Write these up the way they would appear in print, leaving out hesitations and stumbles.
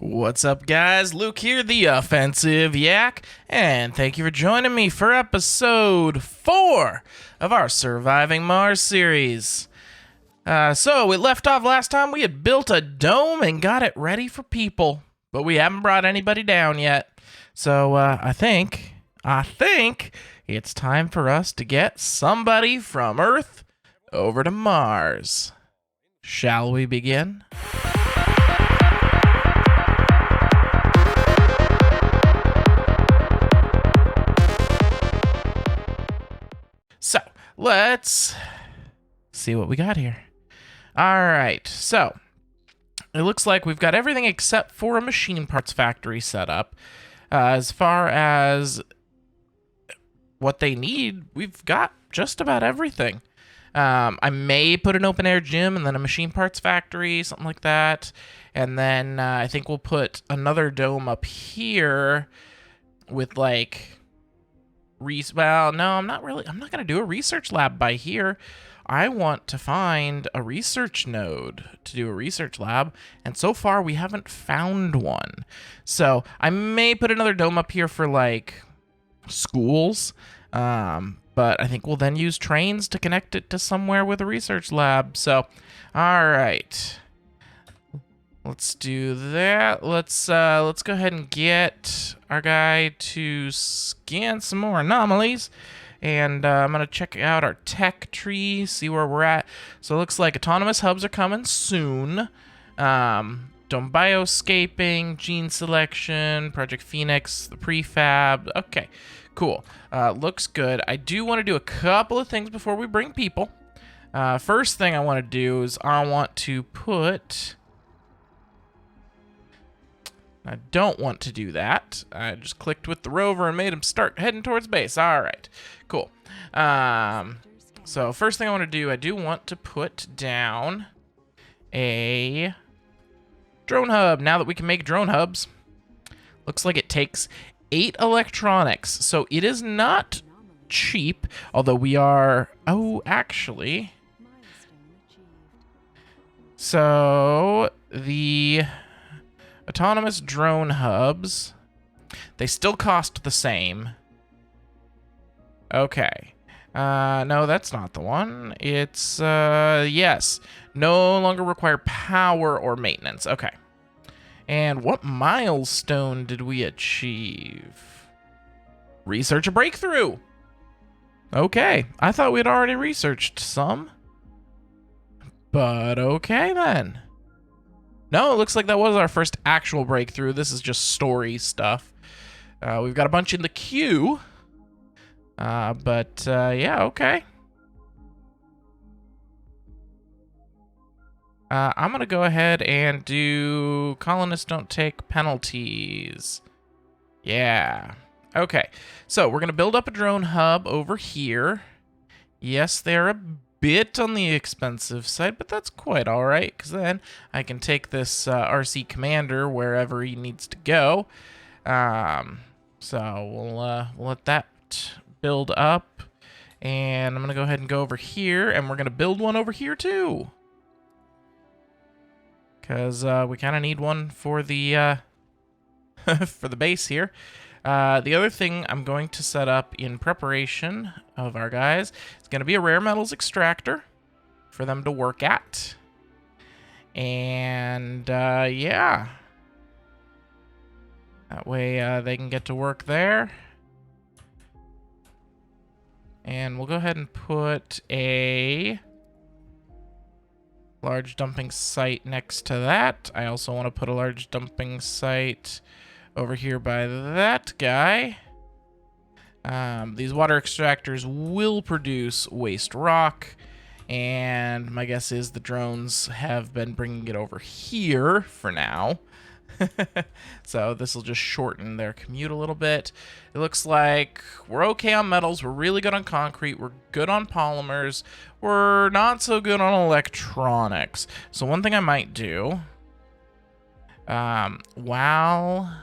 What's up, guys? Luke here, the Offensive Yak, and thank you for joining me for episode 4 of our Surviving Mars series. So we left off last time. We had built a dome and got it ready for people, but we haven't brought anybody down yet. So I think it's time for us to get somebody from Earth over to Mars. Shall we begin? So, let's see what we got here. Alright, so it looks like we've got everything except for a machine parts factory set up. As far as what they need, we've got just about everything. I may put an open air gym and then a machine parts factory, something like that. And then I think we'll put another dome up here with like... Well, no, I'm not going to do a research lab by here. I want to find a research node to do a research lab, and so far we haven't found one. So I may put another dome up here for like schools, but I think we'll then use trains to connect it to somewhere with a research lab. So, all right. Let's do that. Let's go ahead and get our guy to scan some more anomalies. And I'm going to check out our tech tree, see where we're at. So it looks like autonomous hubs are coming soon. Dome bioscaping, gene selection, Project Phoenix, the prefab. Okay, cool. Looks good. I do want to do a couple of things before we bring people. First thing I want to do is I want to put... I don't want to do that. I just clicked with the rover and made him start heading towards base. All right, cool. So first thing I want to do, I do want to put down a drone hub. Now that we can make drone hubs, looks like it takes 8 electronics. So it is not cheap, although we are... Oh, actually... So the... autonomous drone hubs, they still cost the same. Okay. No, that's not the one. It's, yes. No longer require power or maintenance. Okay. And what milestone did we achieve? Research a breakthrough. Okay. I thought we'd already researched some. But okay then. No, it looks like that was our first actual breakthrough. This is just story stuff. We've got a bunch in the queue. But yeah, okay. I'm going to go ahead and do colonists don't take penalties. Yeah. Okay. So we're going to build up a drone hub over here. Yes, they're a bit on the expensive side, but that's quite all right, because then I can take this RC commander wherever he needs to go. So we'll let that build up, and I'm gonna go ahead and go over here, and we're gonna build one over here too, because we kind of need one for the for the base here. The other thing I'm going to set up in preparation of our guys is going to be a rare metals extractor for them to work at. And, yeah. That way they can get to work there. And we'll go ahead and put a large dumping site next to that. I also want to put a large dumping site over here by that guy. These water extractors will produce waste rock, and my guess is the drones have been bringing it over here for now. So this will just shorten their commute a little bit. It looks like we're okay on metals, we're really good on concrete, we're good on polymers, we're not so good on electronics. So one thing I might do, while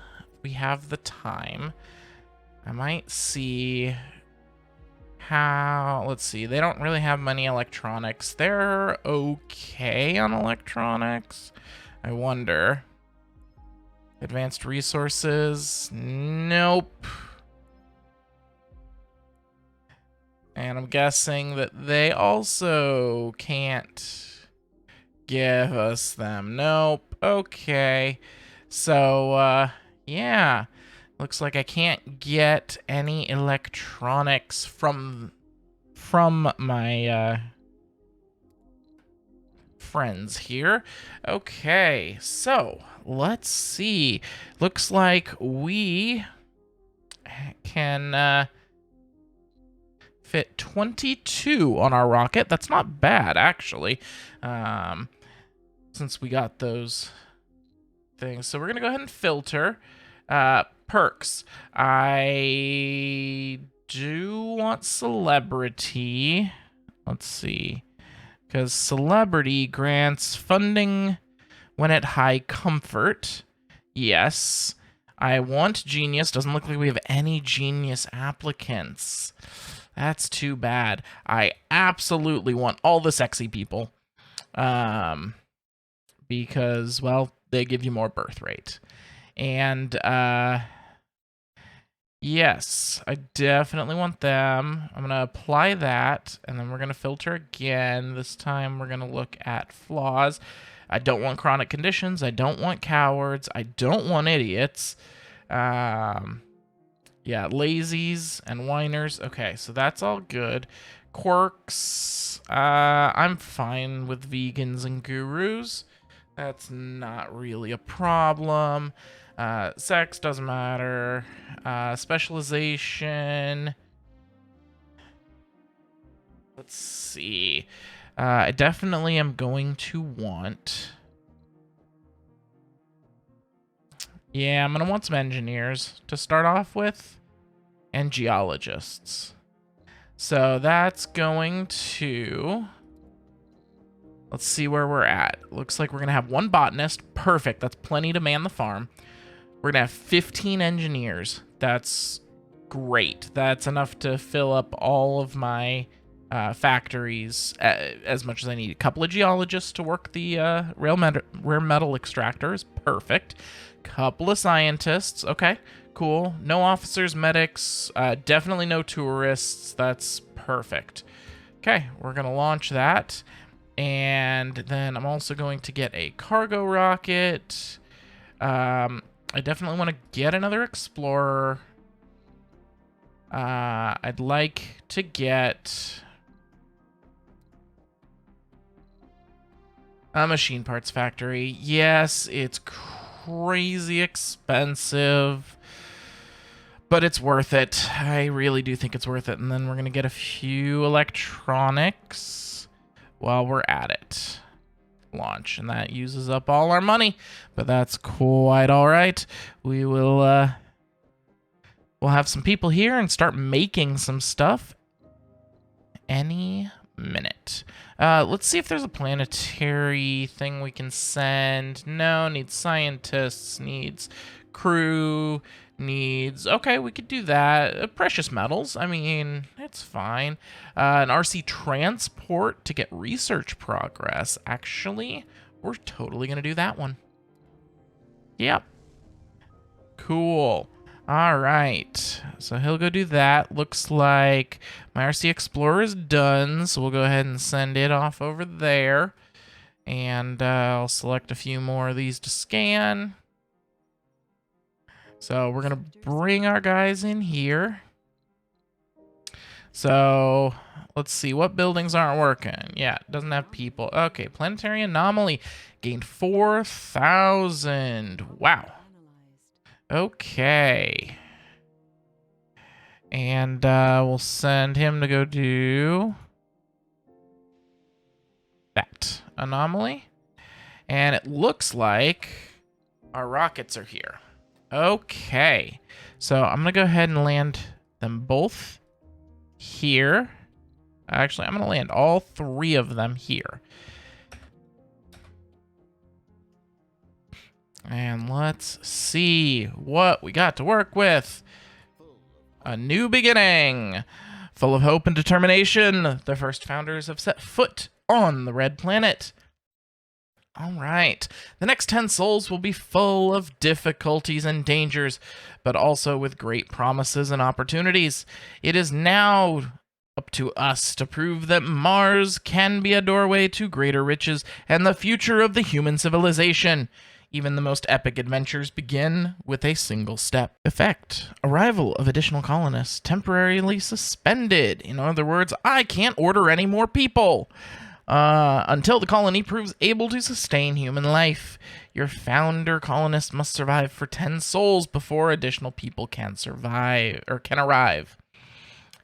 we have the time, I might see how... Let's see, they don't really have many electronics. They're okay on electronics. I wonder... Advanced resources. Nope. And I'm guessing that they also can't give us them. Nope. Okay. So, yeah. Looks like I can't get any electronics from my friends here. Okay, so let's see. Looks like we can fit 22 on our rocket. That's not bad, actually, since we got those things. So we're gonna go ahead and filter. Perks. I do want celebrity. Let's see. Because celebrity grants funding when at high comfort. Yes. I want genius. Doesn't look like we have any genius applicants. That's too bad. I absolutely want all the sexy people. Because, well, they give you more birth rate. And, yes, I definitely want them. I'm going to apply that, and then we're going to filter again. This time we're going to look at flaws. I don't want chronic conditions. I don't want cowards. I don't want idiots. Yeah, lazies and whiners. Okay, so that's all good. Quirks. I'm fine with vegans and gurus. That's not really a problem. Sex doesn't matter. Specialization. Let's see. I definitely am going to want... Yeah, I'm going to want some engineers to start off with. And geologists. So that's going to... Let's see where we're at. Looks like we're going to have one botanist. Perfect. That's plenty to man the farm. We're going to have 15 engineers. That's great. That's enough to fill up all of my factories as much as I need. A couple of geologists to work the rare metal extractors. Perfect. Couple of scientists. Okay, cool. No officers, medics. Definitely no tourists. That's perfect. Okay, we're going to launch that. And then I'm also going to get a cargo rocket. I definitely want to get another explorer. I'd like to get a machine parts factory. Yes, it's crazy expensive, but it's worth it. I really do think it's worth it. And then we're going to get a few electronics while we're at it. Launch, and that uses up all our money, but that's quite all right. We will we'll have some people here and start making some stuff any minute. Let's see if there's a planetary thing we can send. No, needs scientists, needs crew, needs... Okay, we could do that. Precious metals, I mean, it's fine. An RC transport to get research progress. Actually, we're totally going to do that one. Yep. Cool. All right. So he'll go do that. Looks like my RC Explorer is done, so we'll go ahead and send it off over there. And I'll select a few more of these to scan. So we're going to bring our guys in here. So let's see. What buildings aren't working? Yeah, it doesn't have people. Okay, planetary anomaly. Gained 4,000. Wow. Okay. And we'll send him to go do that anomaly. And it looks like our rockets are here. Okay, so I'm gonna go ahead and land them both here. Actually, I'm gonna land all three of them here. And let's see what we got to work with. A new beginning. Full of hope and determination, the first founders have set foot on the Red Planet. All right. The next 10 souls will be full of difficulties and dangers, but also with great promises and opportunities. It is now up to us to prove that Mars can be a doorway to greater riches and the future of the human civilization. Even the most epic adventures begin with a single step. Effect: arrival of additional colonists temporarily suspended. In other words, I can't order any more people until the colony proves able to sustain human life. Your founder colonist must survive for 10 souls before additional people can survive or can arrive.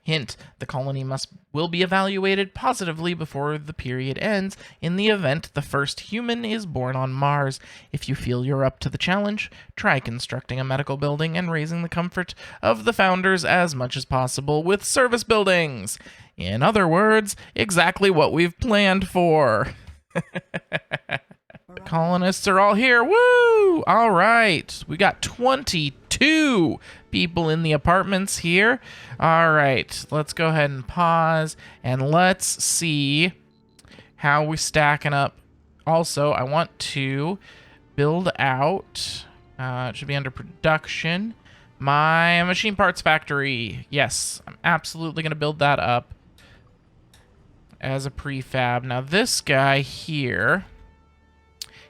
Hint: the colony will be evaluated positively before the period ends in the event the first human is born on Mars. If you feel you're up to the challenge, try constructing a medical building and raising the comfort of the founders as much as possible with service buildings. In other words, exactly what we've planned for. The colonists are all here. Woo! All right. We got 22 people in the apartments here. All right. Let's go ahead and pause and let's see how we're stacking up. Also, I want to build out, it should be under production, my machine parts factory. Yes, I'm absolutely going to build that up as a prefab. Now, this guy here,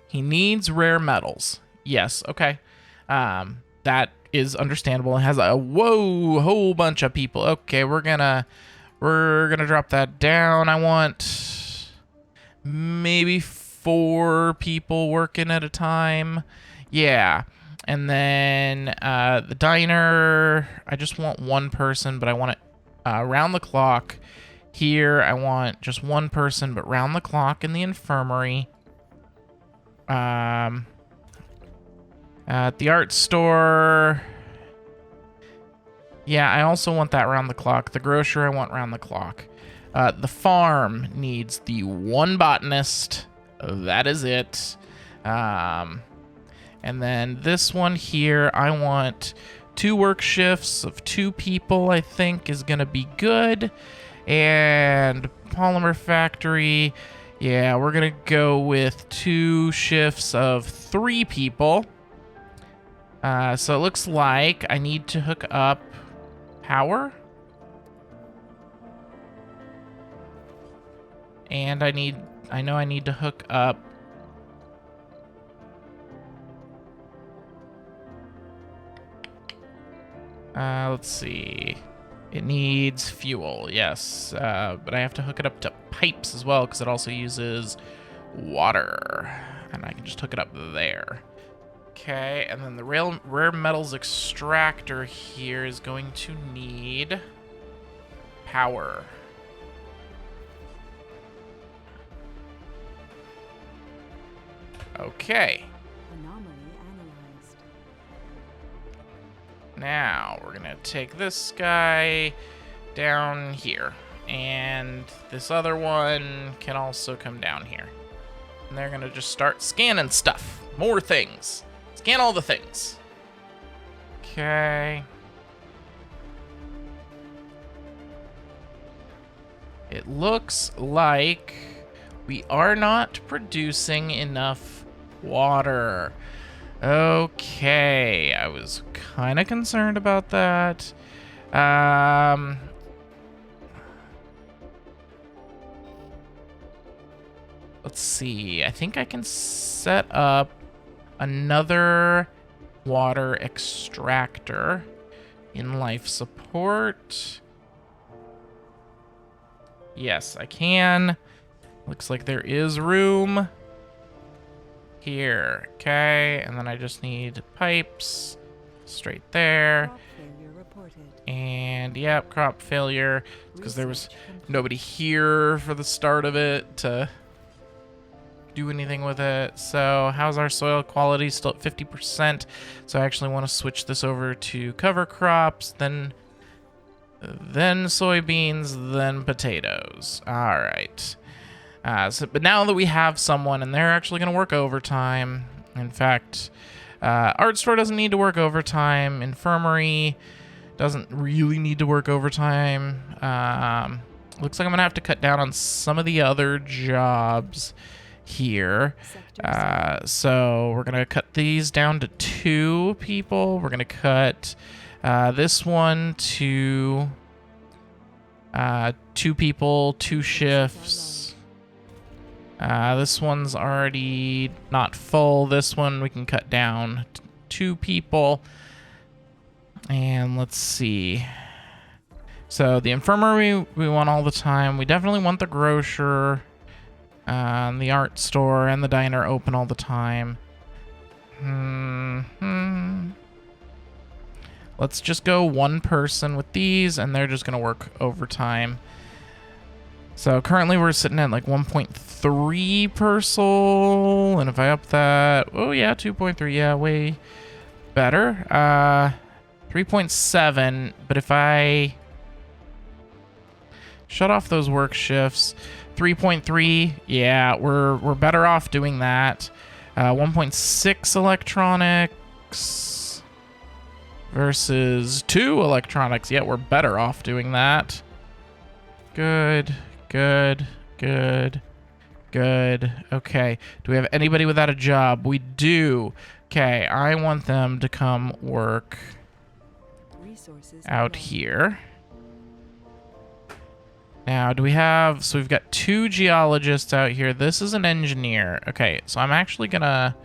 he needs rare metals. Yes, okay. That is understandable. It has a whole bunch of people. Okay, we're gonna drop that down. I want maybe 4 people working at a time. Yeah. And then the diner, I just want 1 person, but I want it round the clock. Here, I want just 1 person, but round the clock in the infirmary. At the art store, yeah, I also want that round the clock. The grocery, I want round the clock. The farm needs the 1 botanist. That is it. And then this one here, I want 2 work shifts of 2 people, I think is going to be good. And polymer factory, yeah, we're going to go with 2 shifts of 3 people. So it looks like I need to hook up power. And I know I need to hook up let's see. It needs fuel, yes. But I have to hook it up to pipes as well because it also uses water. And I can just hook it up there. Okay, and then the rare metals extractor here is going to need power. Okay. Anomaly analyzed. Now, we're gonna take this guy down here. And this other one can also come down here. And they're gonna just start scanning stuff. More things. Scan all the things. Okay. It looks like we are not producing enough water. Okay, I was kind of concerned about that. Let's see. I think I can set up another water extractor in life support. Yes, I can. Looks like there is room here. Okay, and then I just need pipes straight there. Crop failure reported. And yep, crop failure because there was nobody here for the start of it to do anything with it. So how's our soil quality? Still at 50%. So I actually want to switch this over to cover crops, then soybeans, then potatoes. All right. But now that we have someone and they're actually going to work overtime, in fact, art store doesn't need to work overtime. Infirmary doesn't really need to work overtime. Looks like I'm going to have to cut down on some of the other jobs here. Sector So we're going to cut these down to 2 people. We're going to cut this one to 2 people, 2 shifts. This one's already not full. This one we can cut down to 2 people. And let's see. So the infirmary we want all the time. We definitely want the grocer, the art store, and the diner open all the time. Let's just go 1 person with these, and they're just going to work overtime. So currently we're sitting at like 1.3 per soul, and if I up that, oh yeah, 2.3, yeah, way better. 3.7, but if I shut off those work shifts, 3.3, yeah, we're better off doing that. 1.6 electronics versus 2 electronics. Yeah, we're better off doing that. Good, good, good, good. Okay, do we have anybody without a job? We do. Okay, I want them to come work resources out available. here. Now, do we have... So we've got 2 geologists out here. This is an engineer. Okay, so I'm actually gonna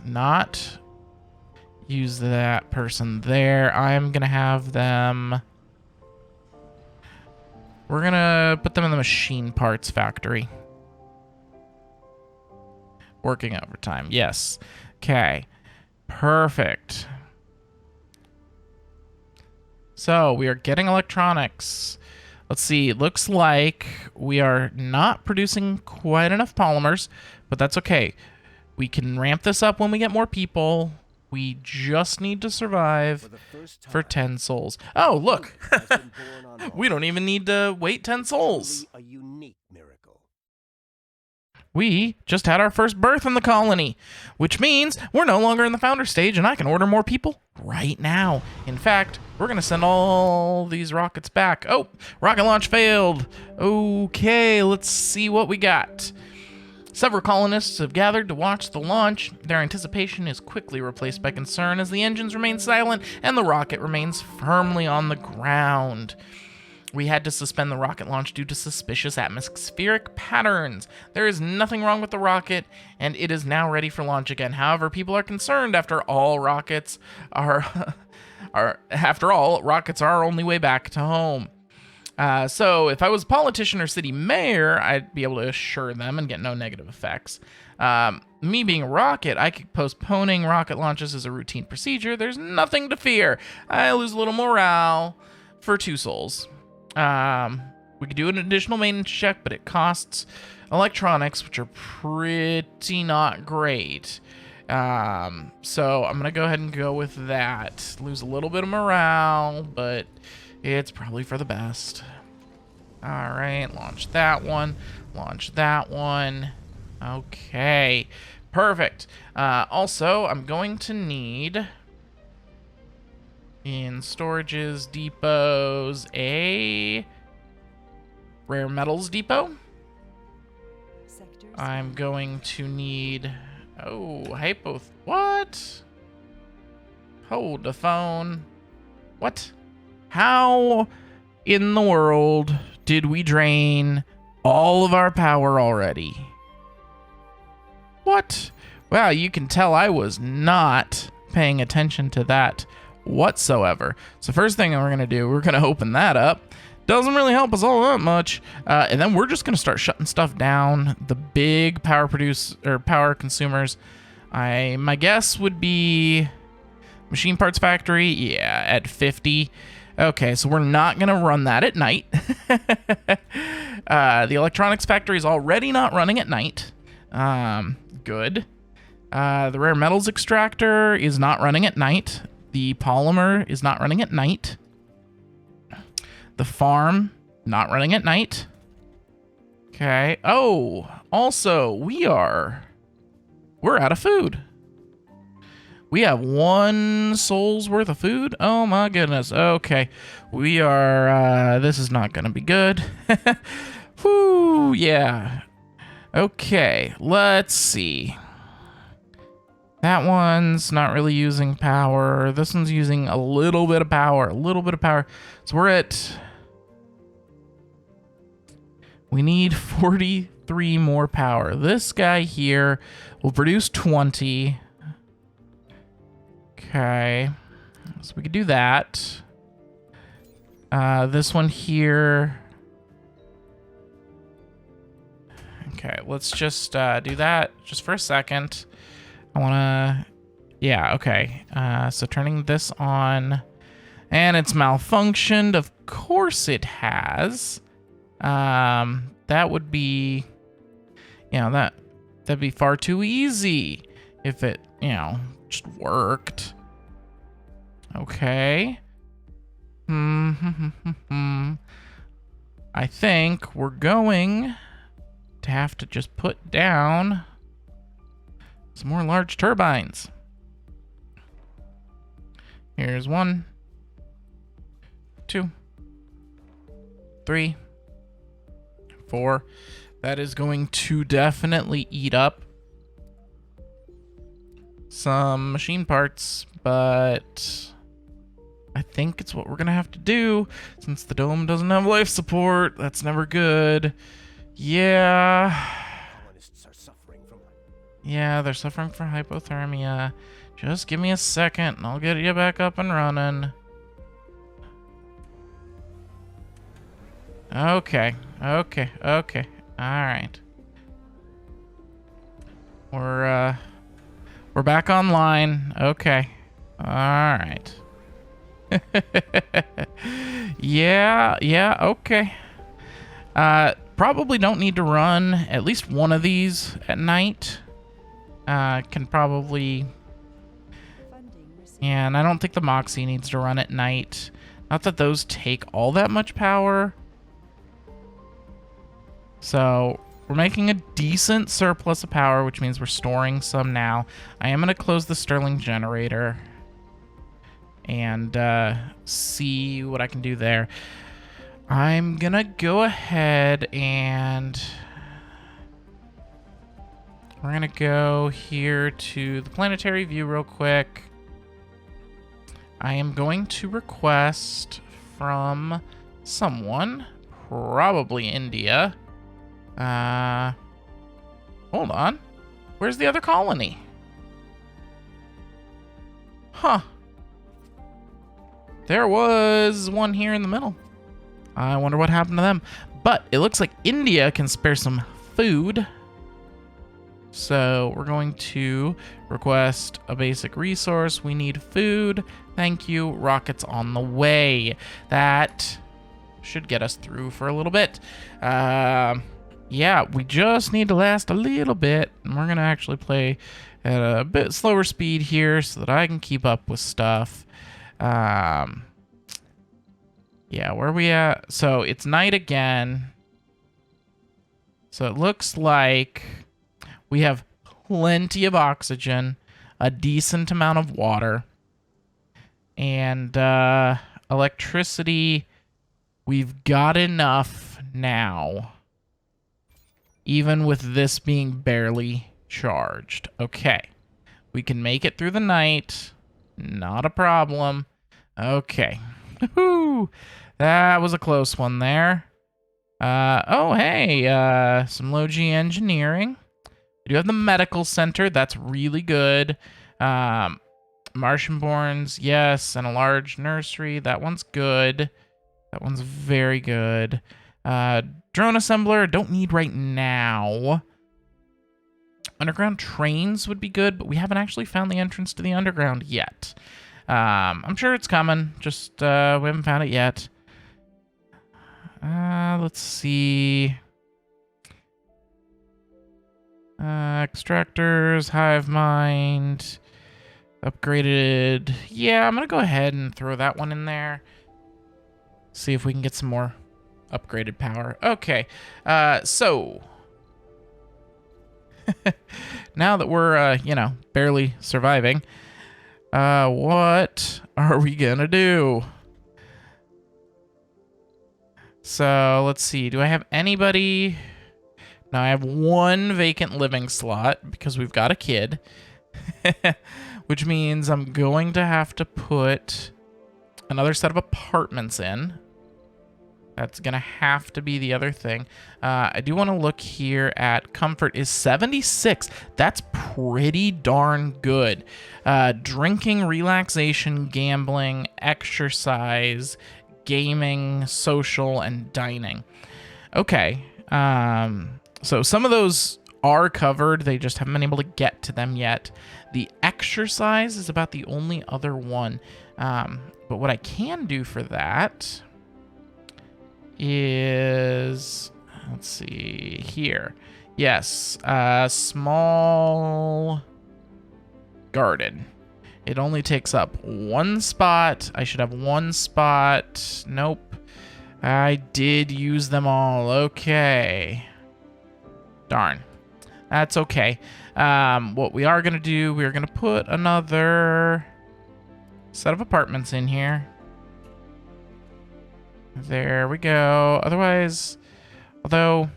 not use that person there. I'm gonna have them... We're gonna put them in the machine parts factory. Working overtime. Yes. Okay. Perfect. So, we are getting electronics. Let's see. It looks like we are not producing quite enough polymers, but that's okay. We can ramp this up when we get more people. We just need to survive for 10 souls. Oh, look. We don't even need to wait 10 souls. A unique miracle. We just had our first birth in the colony, which means we're no longer in the founder stage and I can order more people right now. In fact, we're going to send all these rockets back. Oh, rocket launch failed. Okay, let's see what we got. Several colonists have gathered to watch the launch. Their anticipation is quickly replaced by concern as the engines remain silent and the rocket remains firmly on the ground. We had to suspend the rocket launch due to suspicious atmospheric patterns. There is nothing wrong with the rocket, and it is now ready for launch again. However, people are concerned after all rockets are our only way back to home. So if I was a politician or city mayor, I'd be able to assure them and get no negative effects. Me being a rocket, I could postponing rocket launches as a routine procedure. There's nothing to fear. I lose a little morale for 2 souls. We could do an additional maintenance check, but it costs electronics, which are pretty not great. So I'm going to go ahead and go with that. Lose a little bit of morale, but it's probably for the best. All right, launch that one. Launch that one. Okay, perfect. Also, I'm going to need... in storages, depots, a rare metals depot. Sectors I'm going to need... Oh, what? Hold the phone. What? How in the world did we drain all of our power already? What? Wow, you can tell I was not paying attention to that whatsoever. So first thing we're going to do, we're going to open that up. Doesn't really help us all that much. And then we're just going to start shutting stuff down. The big power consumers. My guess would be machine parts factory. Yeah, at 50. Okay, so we're not going to run that at night. The electronics factory is already not running at night. Good. The rare metals extractor is not running at night. The polymer is not running at night. The farm, not running at night. Okay. Oh, also, we're out of food. We have 1 soul's worth of food. Oh my goodness. Okay. We are, this is not going to be good. Whew, yeah. Okay, let's see. That one's not really using power. This one's using a little bit of power. A little bit of power. So we're at... We need 43 more power. This guy here will produce 20. Okay. So we could do that. This one here... Okay, let's just do that just for a second. I want to... Yeah, okay. So turning this on. And it's malfunctioned. Of course it has. That would be... You know, that'd be far too easy if it, you know, just worked. Okay. I think we're going... to have to just put down some more large turbines. Here's 1, 2, 3, 4. That is going to definitely eat up some machine parts, but I think it's what we're gonna have to do since the dome doesn't have life support. That's never good. Yeah. Colonists are suffering from... Yeah, they're suffering from hypothermia. Just give me a second and I'll get you back up and running. Okay. Alright. We're back online. Okay. Alright. Yeah, okay. Probably don't need to run at least one of these at night. Can probably... Funding received. Yeah, and I don't think the Moxie needs to run at night. Not that those take all that much power. So, we're making a decent surplus of power, which means we're storing some now. I am going to close the Stirling generator and see what I can do there. I'm gonna go ahead and we're gonna go here to the planetary view real quick. I am going to request from someone, probably India. Hold on. Where's the other colony? Huh. There was one here in the middle. I wonder what happened to them. But it looks like India can spare some food. So we're going to request a basic resource. We need food. Thank you. Rockets on the way. That should get us through for a little bit. Yeah, we just need to last a little bit. And we're going to actually play at a bit slower speed here so that I can keep up with stuff. Yeah, where are we at? So it's night again. So it looks like we have plenty of oxygen, a decent amount of water, and electricity. We've got enough now, even with this being barely charged. Okay, we can make it through the night. Not a problem. Okay. Woohoo! That was a close one there. Oh, hey, some low G engineering. We do have the medical center. That's really good. Martian-borns, yes, and a large nursery. That one's good. That one's very good. Drone assembler, don't need right now. Underground trains would be good, but we haven't actually found the entrance to the underground yet. I'm sure it's coming, just we haven't found it yet. Let's see. Extractors, hive mind, upgraded. Yeah, I'm gonna go ahead and throw that one in there. See if we can get some more upgraded power. Okay, so now that we're you know, barely surviving, what are we gonna do? So let's see. Do I have anybody Now I have one vacant living slot because we've got a kid, which means I'm going to have to put another set of apartments in. That's going to have to be the other thing. I do want to look here at comfort is 76. That's pretty darn good. Drinking, relaxation, gambling, exercise, gaming, social, and dining. Okay. So some of those are covered. They just haven't been able to get to them yet. The exercise is about the only other one. But what I can do for that is, let's see here. Yes, small garden. It only takes up one spot. I should have one spot. Nope. I did use them all. Okay. Darn. That's okay. What we are going to do, we're going to put another set of apartments in here. There we go. Otherwise, although...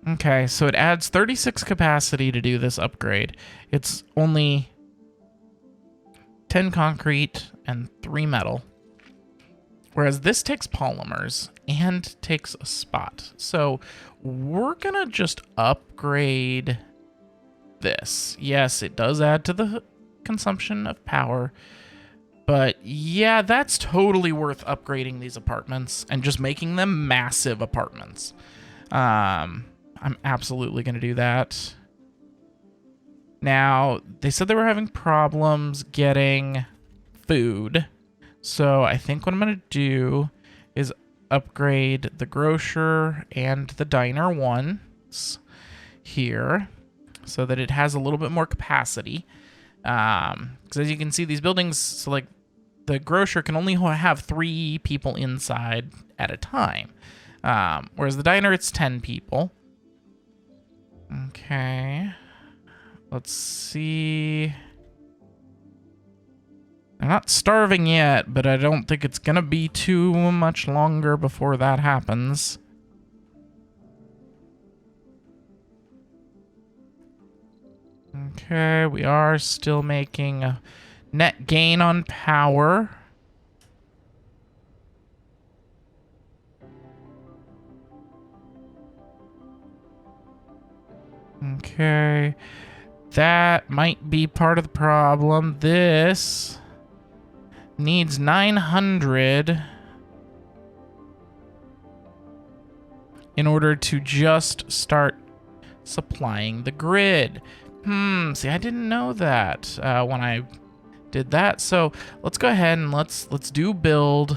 Okay, so it adds 36 capacity to do this upgrade. It's only 10 concrete and 3 metal. Whereas this takes polymers and takes a spot. So we're going to just upgrade this. Yes, it does add to the consumption of power. But yeah, that's totally worth upgrading these apartments and just making them massive apartments. I'm absolutely going to do that. Now, they said they were having problems getting food. So I think what I'm going to do is upgrade the grocer and the diner ones here so that it has a little bit more capacity. Because as you can see, these buildings, so like the grocer can only have 3 people inside at a time. Whereas the diner, it's 10 people. Okay. Let's see. I'm not starving yet, but I don't think it's gonna be too much longer before that happens. Okay, we are still making a net gain on power. Okay, that might be part of the problem. This needs 900 in order to just start supplying the grid. See, I didn't know that when I did that. So let's go ahead and let's do build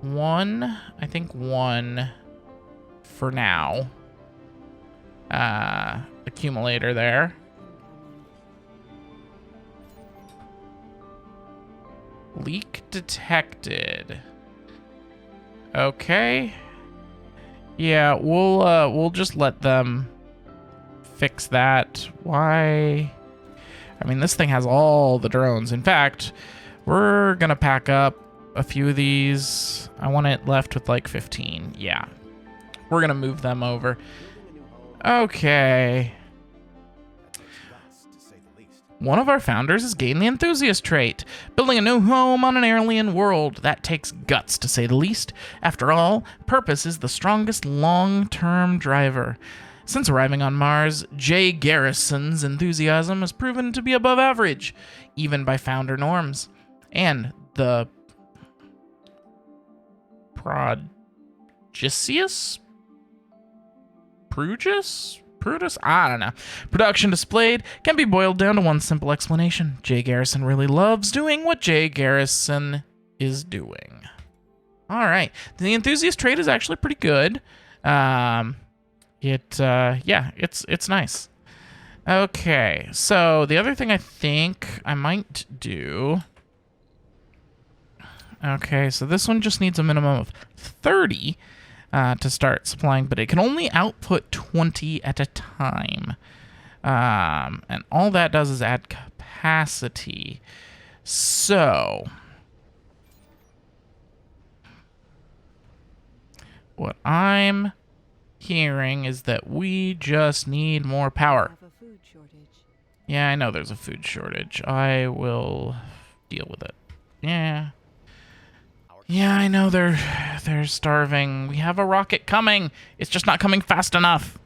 one. I think one for now. Accumulator there. Leak detected. Okay. Yeah, we'll just let them fix that. Why? I mean, this thing has all the drones. In fact, we're gonna pack up a few of these. I want it left with like 15. Yeah. We're gonna move them over. Okay. One of our founders has gained the enthusiast trait. Building a new home on an alien world. That takes guts, to say the least. After all, purpose is the strongest long-term driver. Since arriving on Mars, Jay Garrison's enthusiasm has proven to be above average, even by founder norms. And the Progicius? Brutus? I don't know. Production displayed can be boiled down to one simple explanation. Jay Garrison really loves doing what Jay Garrison is doing. All right. The enthusiast trait is actually pretty good. Yeah, it's nice. Okay. So the other thing I think I might do. Okay. So this one just needs a minimum of 30. To start supplying, but it can only output 20 at a time. And all that does is add capacity. So what I'm hearing is that we just need more power. Have a food shortage. Yeah, I know there's a food shortage. I will deal with it. Yeah. Yeah, I know they're starving. We have a rocket coming. It's just not coming fast enough.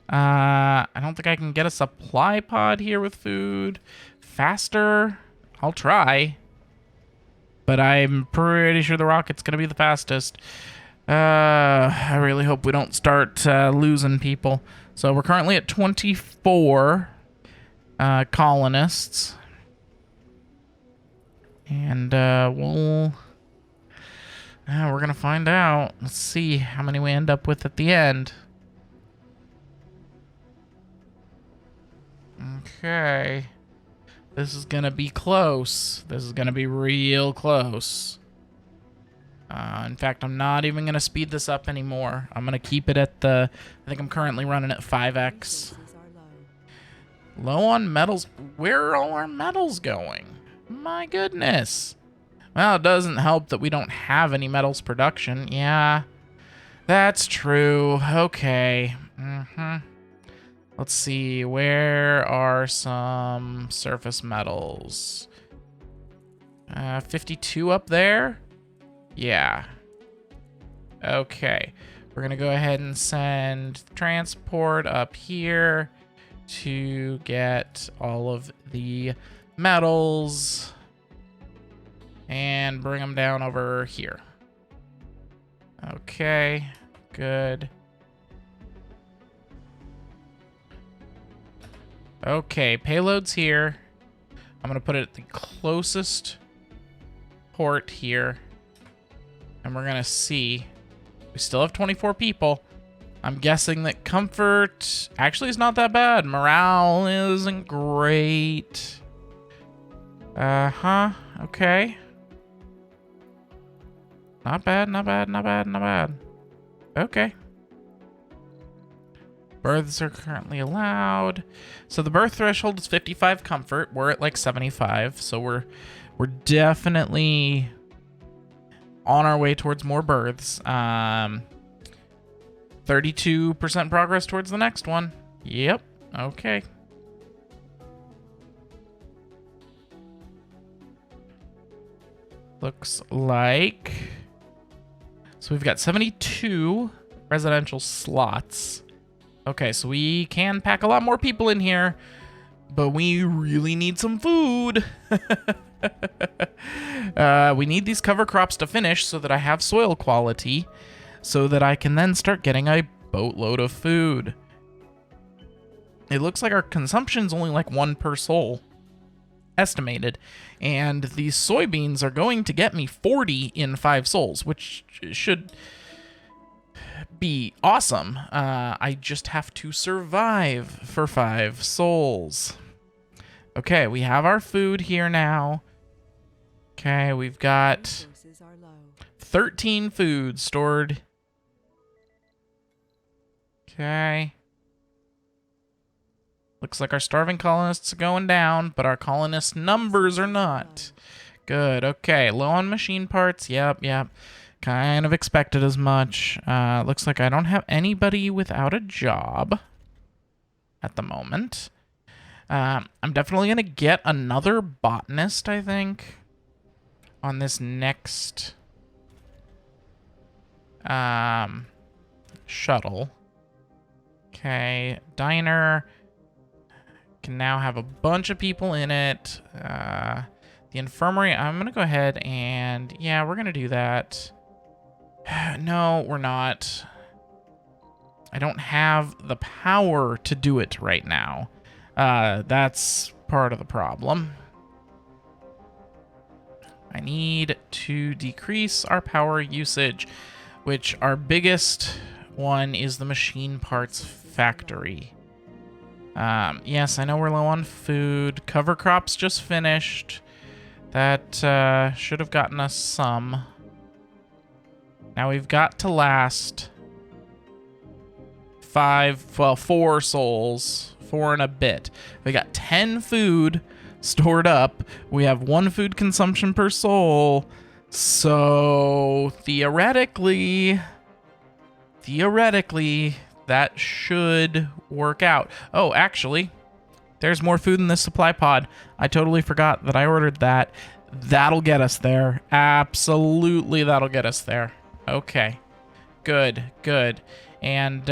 I don't think I can get a supply pod here with food faster. I'll try. But I'm pretty sure the rocket's going to be the fastest. I really hope we don't start losing people. So we're currently at 24 colonists. And we're going to find out. Let's see how many we end up with at the end. Okay. This is going to be close. This is going to be real close. In fact, I'm not even going to speed this up anymore. I'm going to keep it at the... I think I'm currently running at 5x. Resources are low. Low on metals. Where are all our metals going? My goodness. Well, it doesn't help that we don't have any metals production. Yeah, that's true. Okay. Let's see. Where are some surface metals? 52 up there? Yeah. Okay. We're going to go ahead and send transport up here to get all of the metals and bring them down over here. Okay, good. Okay, payload's here. I'm gonna put it at the closest port here. And we're gonna see. We still have 24 people. I'm guessing that comfort actually is not that bad. Morale isn't great. Okay. Not bad, not bad, not bad, not bad. Okay. Births are currently allowed. So the birth threshold is 55 comfort. We're at like 75, so we're definitely on our way towards more births. 32% progress towards the next one. Yep. Okay. Looks like... So we've got 72 residential slots. Okay, so we can pack a lot more people in here, but we really need some food. We need these cover crops to finish so that I have soil quality, so that I can then start getting a boatload of food. It looks like our consumption's only like 1 per soul, estimated. And these soybeans are going to get me 40 in 5 souls, which should be awesome. I just have to survive for 5 souls. Okay, we have our food here now. Okay, we've got Resources are low. 13 food stored. Okay. Looks like our starving colonists are going down, but our colonist numbers are not. Good. Okay. Low on machine parts. Yep. Kind of expected as much. Looks like I don't have anybody without a job at the moment. I'm definitely going to get another botanist, I think, on this next shuttle. Okay. Diner can now have a bunch of people in it. The infirmary, I'm going to go ahead and... Yeah, we're going to do that. No, we're not. I don't have the power to do it right now. That's part of the problem. I need to decrease our power usage, which our biggest one is the machine parts factory. Yes, I know we're low on food. Cover crops just finished. That should have gotten us some. Now we've got to last 4 souls. 4 and a bit. We got 10 food stored up. We have 1 food consumption per soul. So theoretically, that should work out. Oh, actually, there's more food in this supply pod. I totally forgot that I ordered that. That'll get us there. Absolutely, that'll get us there. Okay. Good, good. And,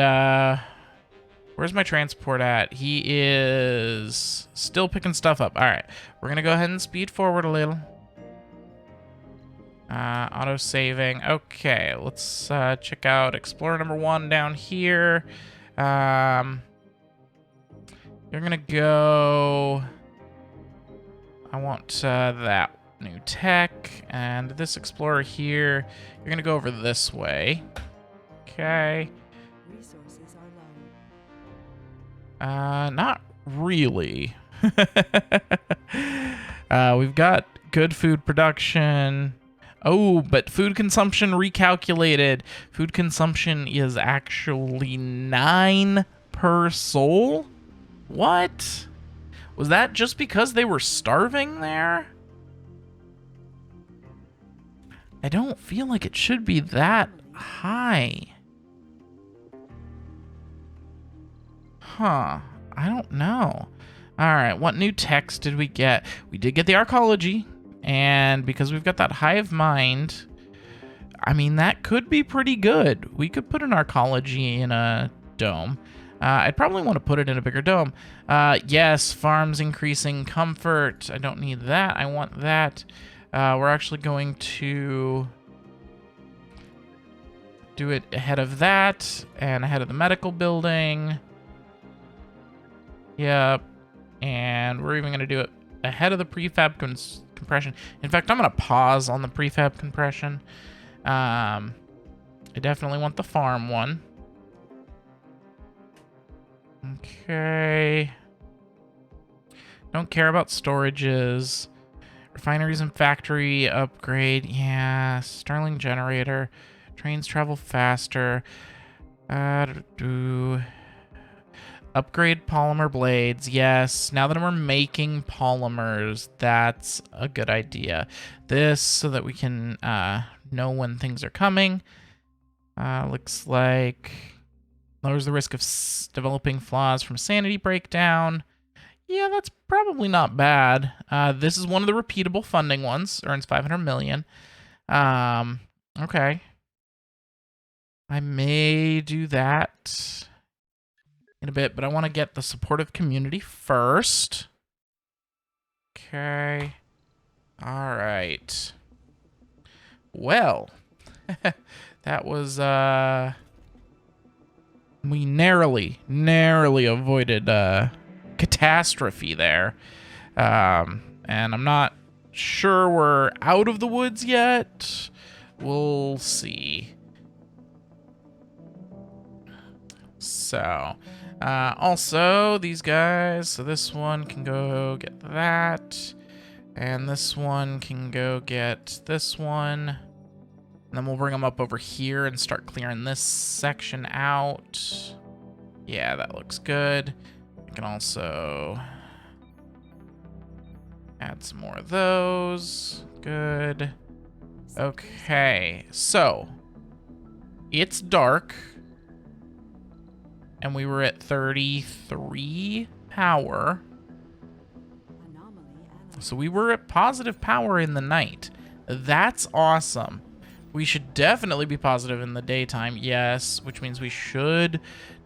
where's my transport at? He is still picking stuff up. All right. We're going to go ahead and speed forward a little. Auto-saving. Okay, let's check out Explorer number 1 down here. You're going to go... I want that new tech. And this Explorer here, you're going to go over this way. Okay. Resources are low. Not really. We've got good food production. Oh, but food consumption recalculated. Food consumption is actually 9 per soul? What? Was that just because they were starving there? I don't feel like it should be that high. Huh. I don't know. Alright, what new text did we get? We did get the arcology, and because we've got that hive mind, I mean, that could be pretty good. We could put an arcology in a dome. I'd probably want to put it in a bigger dome. Yes, farms increasing comfort. I don't need that. I want that. We're actually going to do it ahead of that and ahead of the medical building. Yep. And we're even going to do it ahead of the prefab compression. In fact, I'm going to pause on the prefab compression. I definitely want the farm one. Okay. Don't care about storages. Refineries and factory upgrade. Yeah. Stirling generator. Trains travel faster. Upgrade polymer blades. Yes. Now that we're making polymers, that's a good idea. This so that we can know when things are coming. Looks like lowers the risk of developing flaws from sanity breakdown. Yeah, that's probably not bad. This is one of the repeatable funding ones. Earns 500 million. Okay. I may do that in a bit, but I want to get the supportive community first. Okay. All right. Well, that was, we narrowly avoided, catastrophe there. And I'm not sure we're out of the woods yet. We'll see. So, also these guys, so this one can go get that, and this one can go get this one, and then we'll bring them up over here and start clearing this section out. Yeah, that looks good. We can also add some more of those. Good. Okay, so it's dark. And we were at 33 power. So we were at positive power in the night. That's awesome. We should definitely be positive in the daytime. Yes, which means we should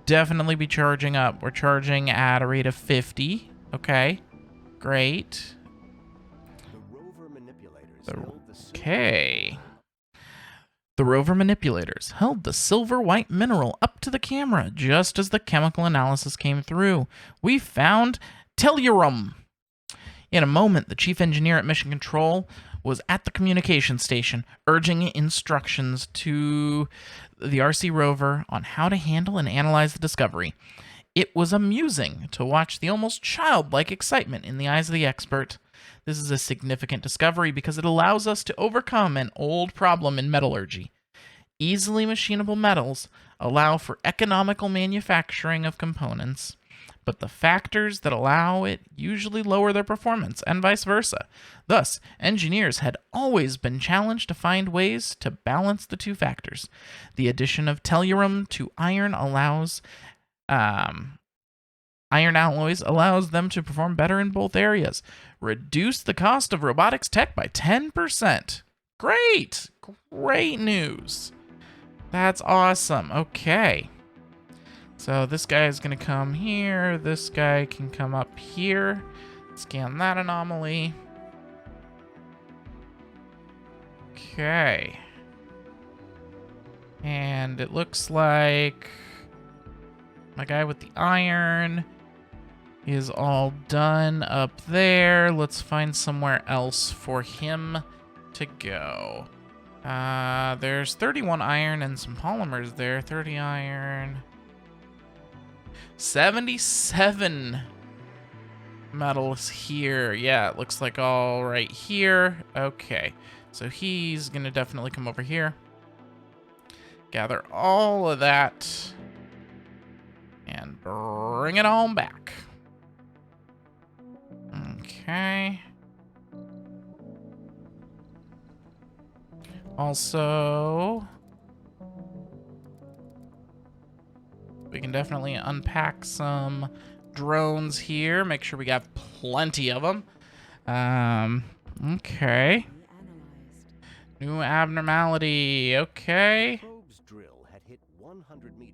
definitely be charging up. We're charging at a rate of 50. Okay, great. Okay. The rover manipulators held the silver white mineral up to the camera just as the chemical analysis came through. We found tellurium. In a moment, the chief engineer at Mission Control was at the communication station, urging instructions to the RC rover on how to handle and analyze the discovery. It was amusing to watch the almost childlike excitement in the eyes of the expert. This is a significant discovery because it allows us to overcome an old problem in metallurgy. Easily machinable metals allow for economical manufacturing of components. but the factors that allow it usually lower their performance, and vice versa. Thus, engineers had always been challenged to find ways to balance the two factors. The addition of tellurium to iron alloys allows them to perform better in both areas. Reduce the cost of robotics tech by 10%. Great! Great news. That's awesome. Okay. So this guy is going to come here. This guy can come up here. Scan that anomaly. Okay. And it looks like my guy with the iron is all done up there. Let's find somewhere else for him to go. There's 31 iron and some polymers there. 30 iron. 77 metals here. Yeah, it looks like all right here. Okay, so he's gonna definitely come over here. Gather all of that and bring it on back. Okay. Also, we can definitely unpack some drones here. Make sure we got plenty of them. Okay. New abnormality. Okay. Probe's drill had hit 100 meters.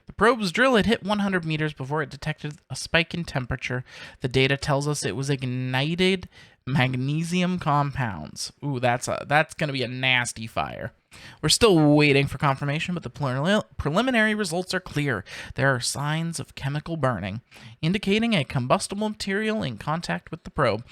The probe's drill had hit 100 meters before it detected a spike in temperature. The data tells us it was ignited magnesium compounds. Ooh, that's going to be a nasty fire. We're still waiting for confirmation, but the preliminary results are clear. There are signs of chemical burning, indicating a combustible material in contact with the probe.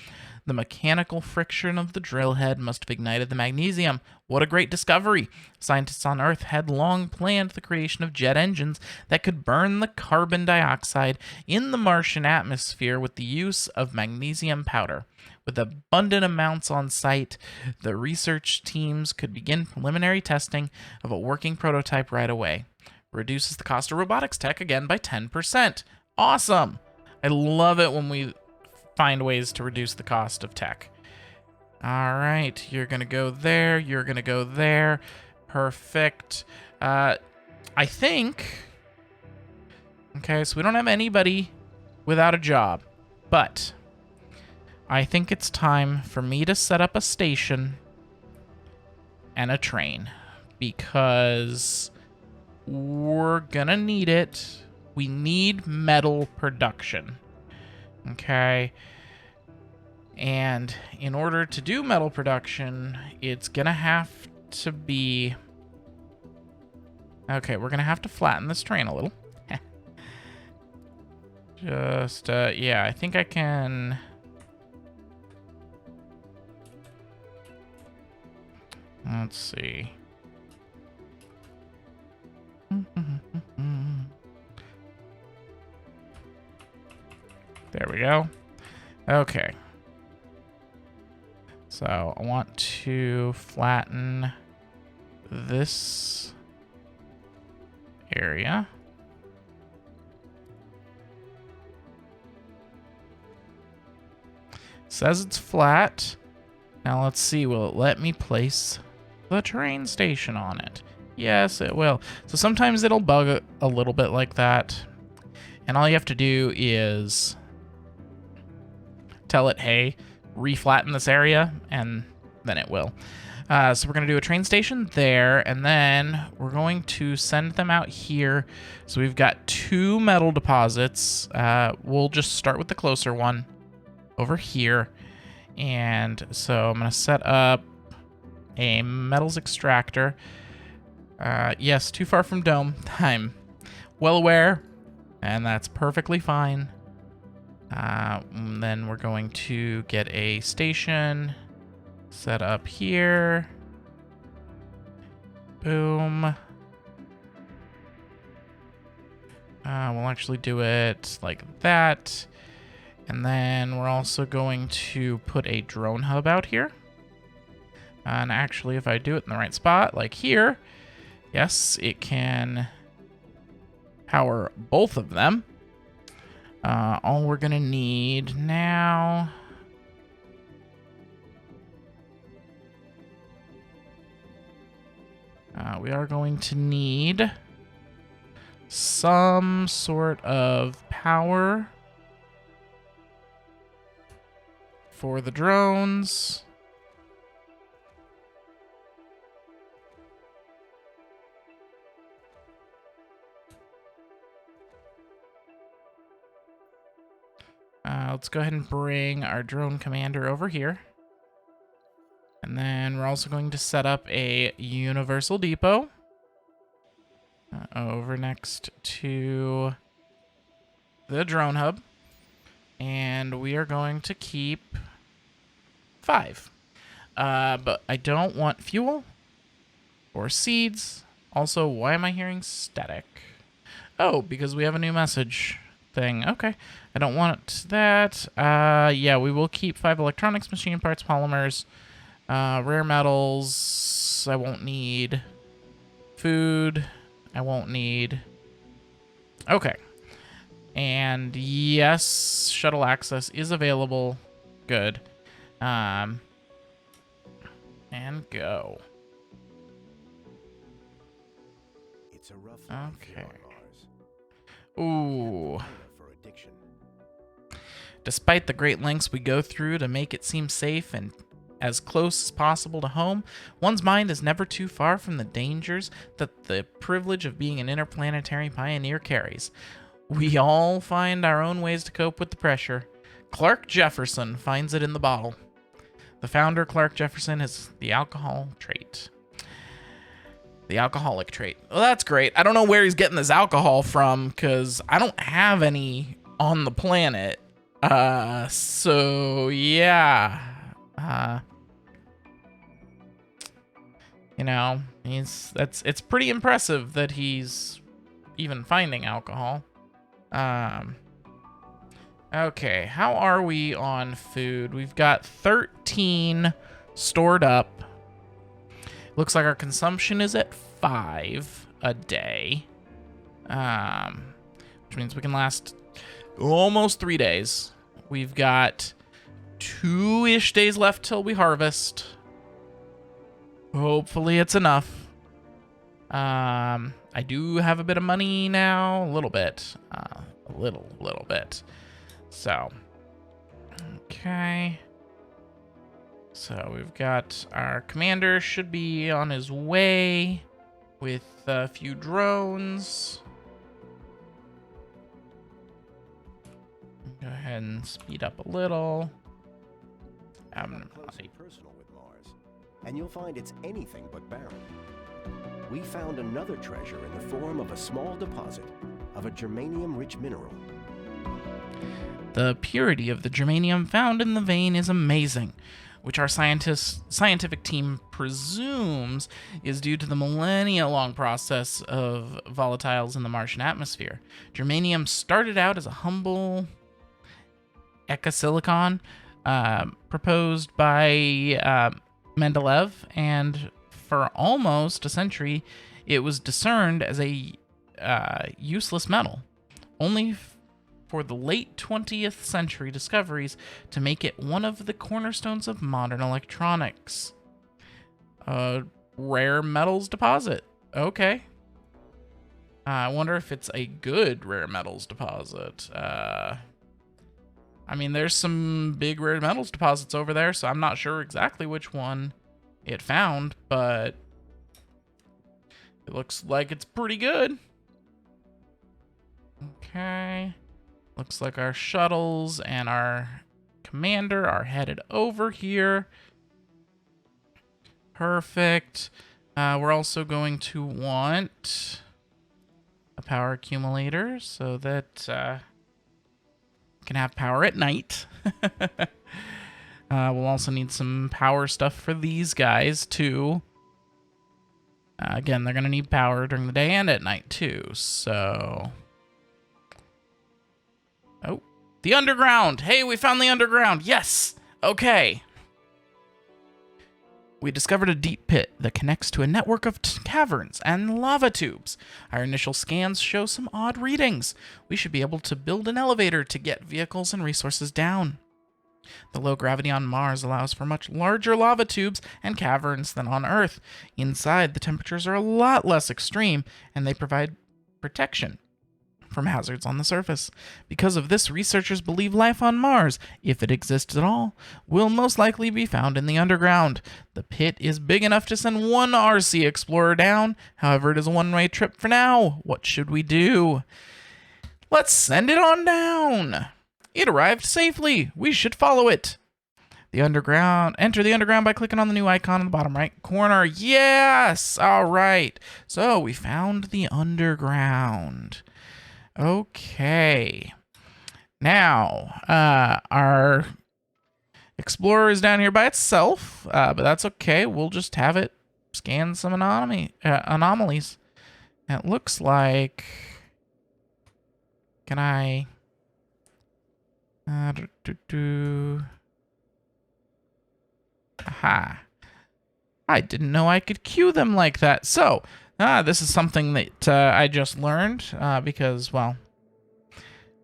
The mechanical friction of the drill head must have ignited the magnesium. What a great discovery! Scientists on Earth had long planned the creation of jet engines that could burn the carbon dioxide in the Martian atmosphere with the use of magnesium powder. With abundant amounts on site, the research teams could begin preliminary testing of a working prototype right away. Reduces the cost of robotics tech again by 10%. Awesome! I love it when we find ways to reduce the cost of tech. All right, you're going to go there. You're going to go there. Perfect. I think... Okay, so we don't have anybody without a job, but I think it's time for me to set up a station and a train because we're going to need it. We need metal production. Okay. And in order to do metal production, it's going to have to be... Okay, we're going to have to flatten this train a little. Just, yeah, I think I can... Let's see. There we go. Okay. So I want to flatten this area. Says it's flat. Now let's see, will it let me place the train station on it? Yes, it will. So sometimes it'll bug a little bit like that. And all you have to do is tell it, hey, reflatten this area, and then it will. So we're going to do a train station there, and then we're going to send them out here. So we've got 2 metal deposits. We'll just start with the closer one over here. And so I'm going to set up a metals extractor. Yes, too far from Dome. I'm well aware, and that's perfectly fine. And then we're going to get a station set up here. Boom. We'll actually do it like that. And then we're also going to put a drone hub out here. And actually, if I do it in the right spot, like here, yes, it can power both of them. All we're gonna need now... we are going to need some sort of power for the drones. Let's go ahead and bring our drone commander over here. And then we're also going to set up a universal depot over next to the drone hub. And we are going to keep 5. But I don't want fuel or seeds. Also, why am I hearing static? Oh, because we have a new message thing. Okay. I don't want that. Yeah, we will keep 5 electronics, machine parts, polymers, rare metals. I won't need food. I won't need... Okay. And yes, shuttle access is available. Good. And go. It's a rough life Okay. here on Mars. Ooh. For addiction. Despite the great lengths we go through to make it seem safe and as close as possible to home, one's mind is never too far from the dangers that the privilege of being an interplanetary pioneer carries. We all find our own ways to cope with the pressure. Clark Jefferson finds it in the bottle. The founder, Clark Jefferson, has the alcohol trait. The alcoholic trait. Well, that's great. I don't know where he's getting this alcohol from, because I don't have any on the planet. So, yeah. You know, it's pretty impressive that he's even finding alcohol. Okay, how are we on food? We've got 13 stored up. Looks like our consumption is at 5 a day. Which means we can last almost 3 days. We've got 2-ish days left till we harvest. Hopefully it's enough. I do have a bit of money now, a little bit. A little bit. So, okay. So we've got our commander should be on his way with a few drones. Go ahead and speed up a little. Close and personal with Mars, and you'll find it's anything but barren. We found another treasure in the form of a small deposit of a germanium-rich mineral. The purity of the germanium found in the vein is amazing, which our scientific team presumes is due to the millennia-long process of volatiles in the Martian atmosphere. Germanium started out as a humble ecosilicon proposed by Mendeleev, and for almost a century, it was discerned as a useless metal. Only for the late 20th century discoveries to make it one of the cornerstones of modern electronics. Rare metals deposit. Okay. I wonder if it's a good rare metals deposit. I mean, there's some big rare metals deposits over there, so I'm not sure exactly which one it found, but it looks like it's pretty good. Okay. Looks like our shuttles and our commander are headed over here. Perfect. We're also going to want a power accumulator so that we can have power at night. We'll also need some power stuff for these guys too. Again, they're going to need power during the day and at night too, so... Oh, the underground. Hey, we found the underground. Yes. Okay. We discovered a deep pit that connects to a network of caverns and lava tubes. Our initial scans show some odd readings. We should be able to build an elevator to get vehicles and resources down. The low gravity on Mars allows for much larger lava tubes and caverns than on Earth. Inside, the temperatures are a lot less extreme, and they provide protection from hazards on the surface. Because of this, researchers believe life on Mars, if it exists at all, will most likely be found in the underground. The pit is big enough to send one RC explorer down. However, it is a one-way trip for now. What should we do? Let's send it on down. It arrived safely. We should follow it. The underground. Enter the underground by clicking on the new icon in the bottom right corner. Yes! All right. So we found the underground. Okay. Now, our explorer is down here by itself, but that's okay. We'll just have it scan some anomalies. And it looks like... Can I... Aha. I didn't know I could queue them like that. So, this is something that I just learned because, well,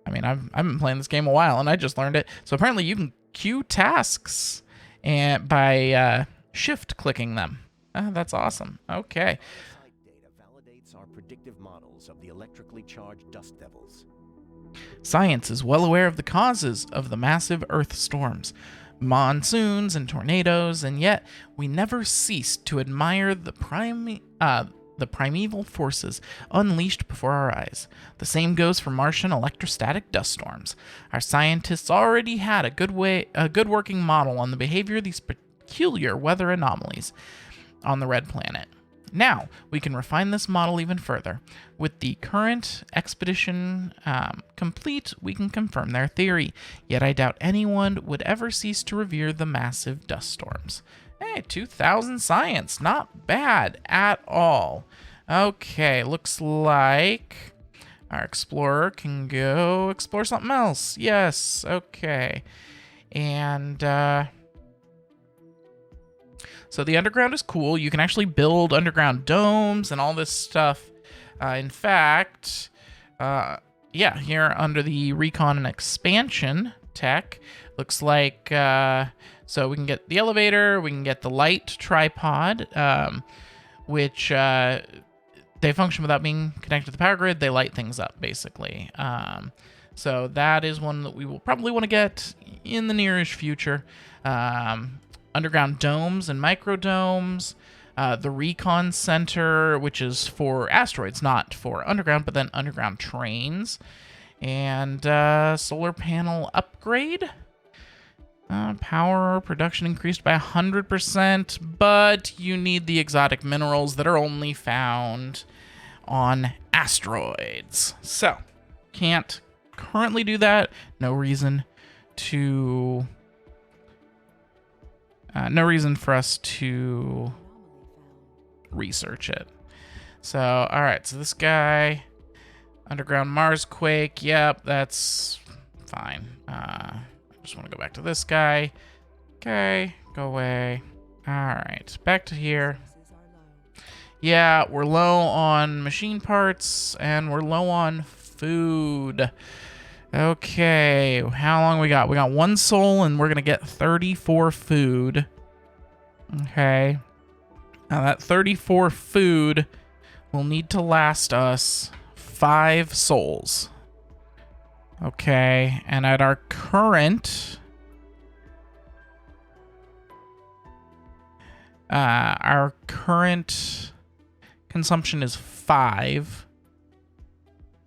I mean, I've been playing this game a while and I just learned it. So apparently you can queue tasks and by shift clicking them. That's awesome. Okay. Site data validates our predictive models of the electrically charged dust devils. Science is well aware of the causes of the massive Earth storms, monsoons and tornadoes, and yet we never cease to admire the primeval forces unleashed before our eyes. The same goes for Martian electrostatic dust storms. Our scientists already had a good working model on the behavior of these peculiar weather anomalies on the Red Planet. Now, we can refine this model even further. With the current expedition complete, we can confirm their theory. Yet I doubt anyone would ever cease to revere the massive dust storms. Hey, 2,000 science. Not bad at all. Okay, looks like our explorer can go explore something else. Yes, okay. And, so the underground is cool. You can actually build underground domes and all this stuff. In fact, yeah, here under the recon and expansion tech, looks like, so we can get the elevator, we can get the light tripod, which they function without being connected to the power grid. They light things up, basically. So that is one that we will probably want to get in the nearish future. Underground domes and microdomes, the recon center, which is for asteroids, not for underground, but then underground trains, and solar panel upgrade. Power production increased by 100%, but you need the exotic minerals that are only found on asteroids. So, can't currently do that. No reason for us to research it. So, all right. So this guy, underground Mars quake. Yep, that's fine. I just want to go back to this guy. Okay, go away. All right, back to here. Yeah, we're low on machine parts and we're low on food. Okay, how long we got? We got 1 soul and we're going to get 34 food. Okay. Now that 34 food will need to last us 5 souls. Okay, and at our current... consumption is 5.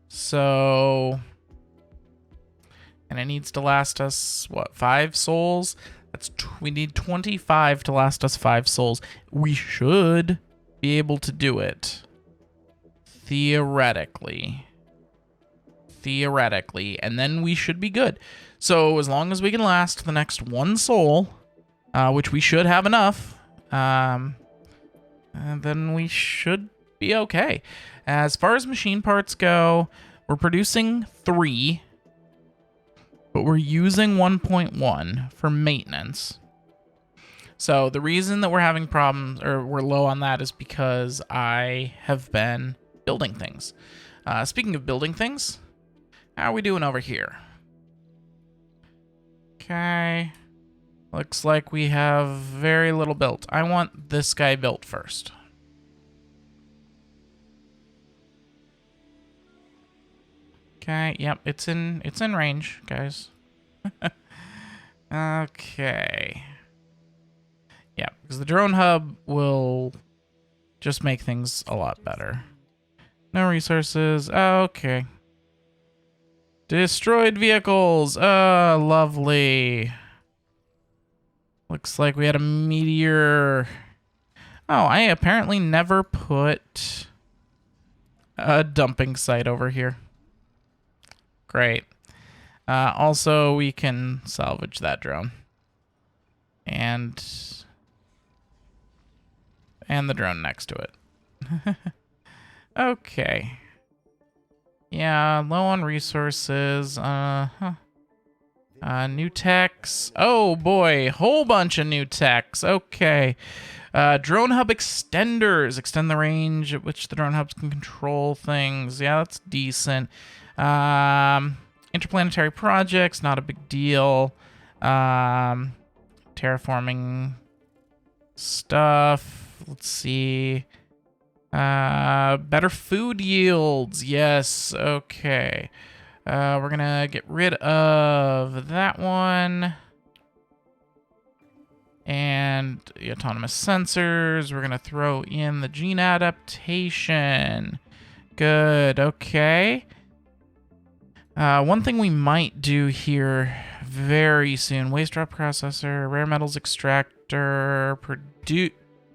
So... And it needs to last us, what, 5 souls? We need 25 to last us 5 souls. We should be able to do it. Theoretically. And then we should be good. So as long as we can last the next 1 soul, which we should have enough, then we should be okay. As far as machine parts go, we're producing 3. But we're using 1.1 for maintenance. So the reason that we're having problems, or we're low on that, is because I have been building things. Speaking of building things, how are we doing over here? Okay. Looks like we have very little built. I want this guy built first. Okay, yep, it's in range, guys. Okay. Yeah, because the drone hub will just make things a lot better. No resources. Okay. Destroyed vehicles. Oh, lovely. Looks like we had a meteor. Oh, I apparently never put a dumping site over here. Great. Also, we can salvage that drone. And the drone next to it. Okay. Yeah, low on resources. New techs. Oh boy, whole bunch of new techs. Okay. Drone hub extenders. Extend the range at which the drone hubs can control things. Yeah, that's decent. Interplanetary projects, not a big deal. Terraforming stuff. Let's see. Better food yields. Yes. Okay. We're gonna get rid of that one. And the autonomous sensors. We're gonna throw in the gene adaptation. Good. Okay. One thing we might do here very soon. Waste drop processor, rare metals extractor,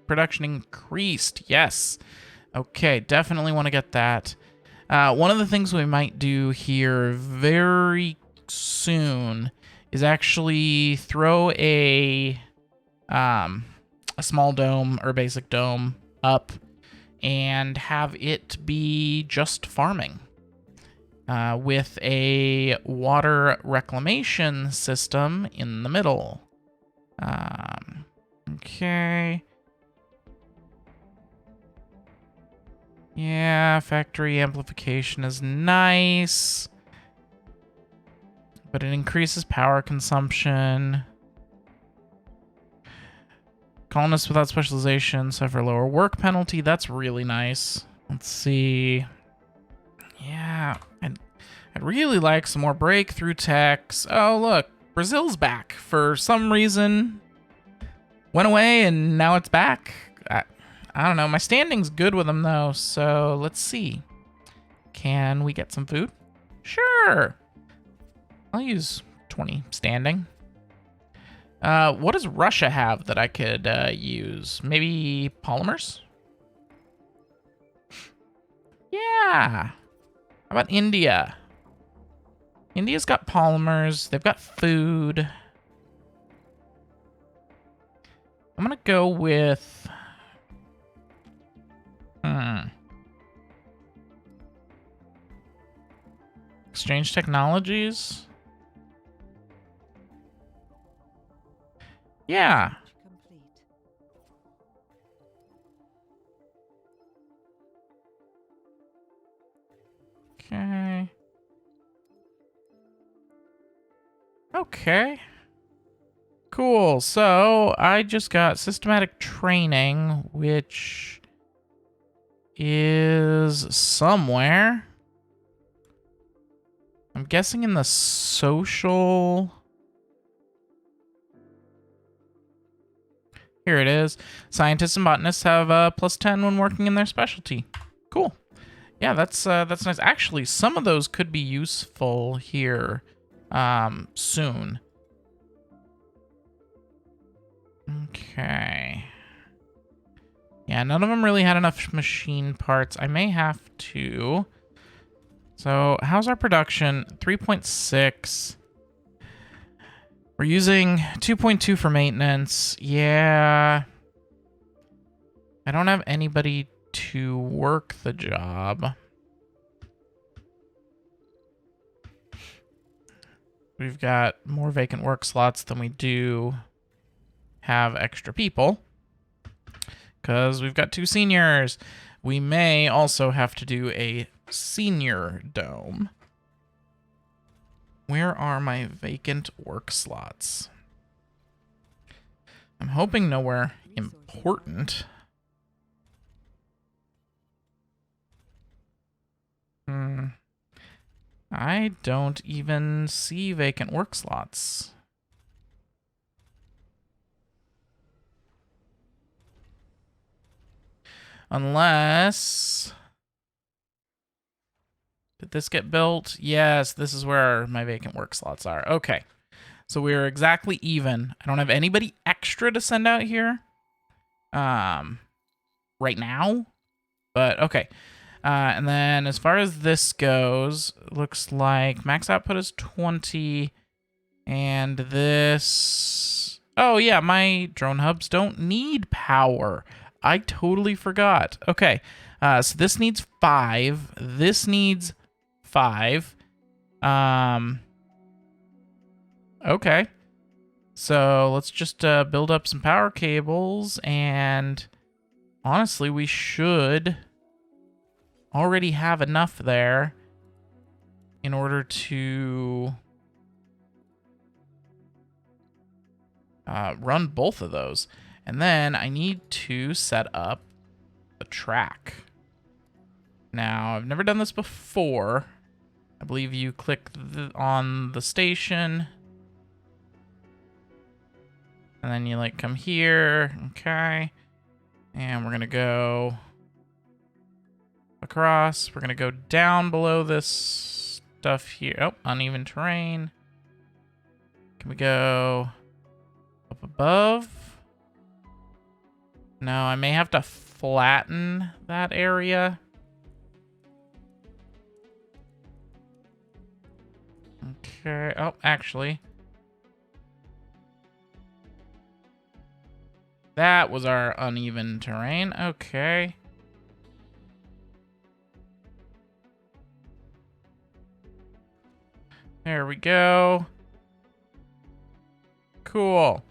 production increased. Yes. Okay, definitely want to get that. One of the things we might do here very soon is actually throw a small dome or basic dome up and have it be just farming. With a water reclamation system in the middle. Okay. Yeah, factory amplification is nice. But it increases power consumption. Colonists without specialization suffer lower work penalty. That's really nice. Let's see. Yeah, I'd really like some more breakthrough techs. Oh, look, Brazil's back. For some reason, went away and now it's back. I don't know. My standing's good with them, though, so let's see. Can we get some food? Sure. I'll use 20 standing. What does Russia have that I could use? Maybe polymers? Yeah. How about India? India's got polymers. They've got food. I'm going to go with... Exchange technologies? Yeah. Complete. Okay. Okay. Cool. So I just got systematic training, which is somewhere. I'm guessing in the social. Here it is. Scientists and botanists have +10 when working in their specialty. Cool. Yeah, that's nice. Actually, some of those could be useful here soon. Okay. Yeah, none of them really had enough machine parts. I may have to. So, how's our production? 3.6. We're using 2.2 for maintenance. Yeah. I don't have anybody to work the job. We've got more vacant work slots than we do have extra people because we've got 2 seniors. We may also have to do a senior dome. Where are my vacant work slots? I'm hoping nowhere important. I don't even see vacant work slots. Unless... Did this get built? Yes, this is where my vacant work slots are. Okay. So we're exactly even. I don't have anybody extra to send out here. Right now. But okay. And then as far as this goes, looks like max output is 20. And this... Oh, yeah, my drone hubs don't need power. I totally forgot. Okay, so this needs 5. This needs 5. Okay. So let's just build up some power cables, and honestly, we should already have enough there in order to run both of those. And then I need to set up the track. Now, I've never done this before. I believe you click on the station. And then you like come here. Okay. And we're going to go across. We're going to go down below this stuff here. Oh, uneven terrain. Can we go up above? No, I may have to flatten that area. Okay. Oh, actually. That was our uneven terrain. Okay. There we go. Cool.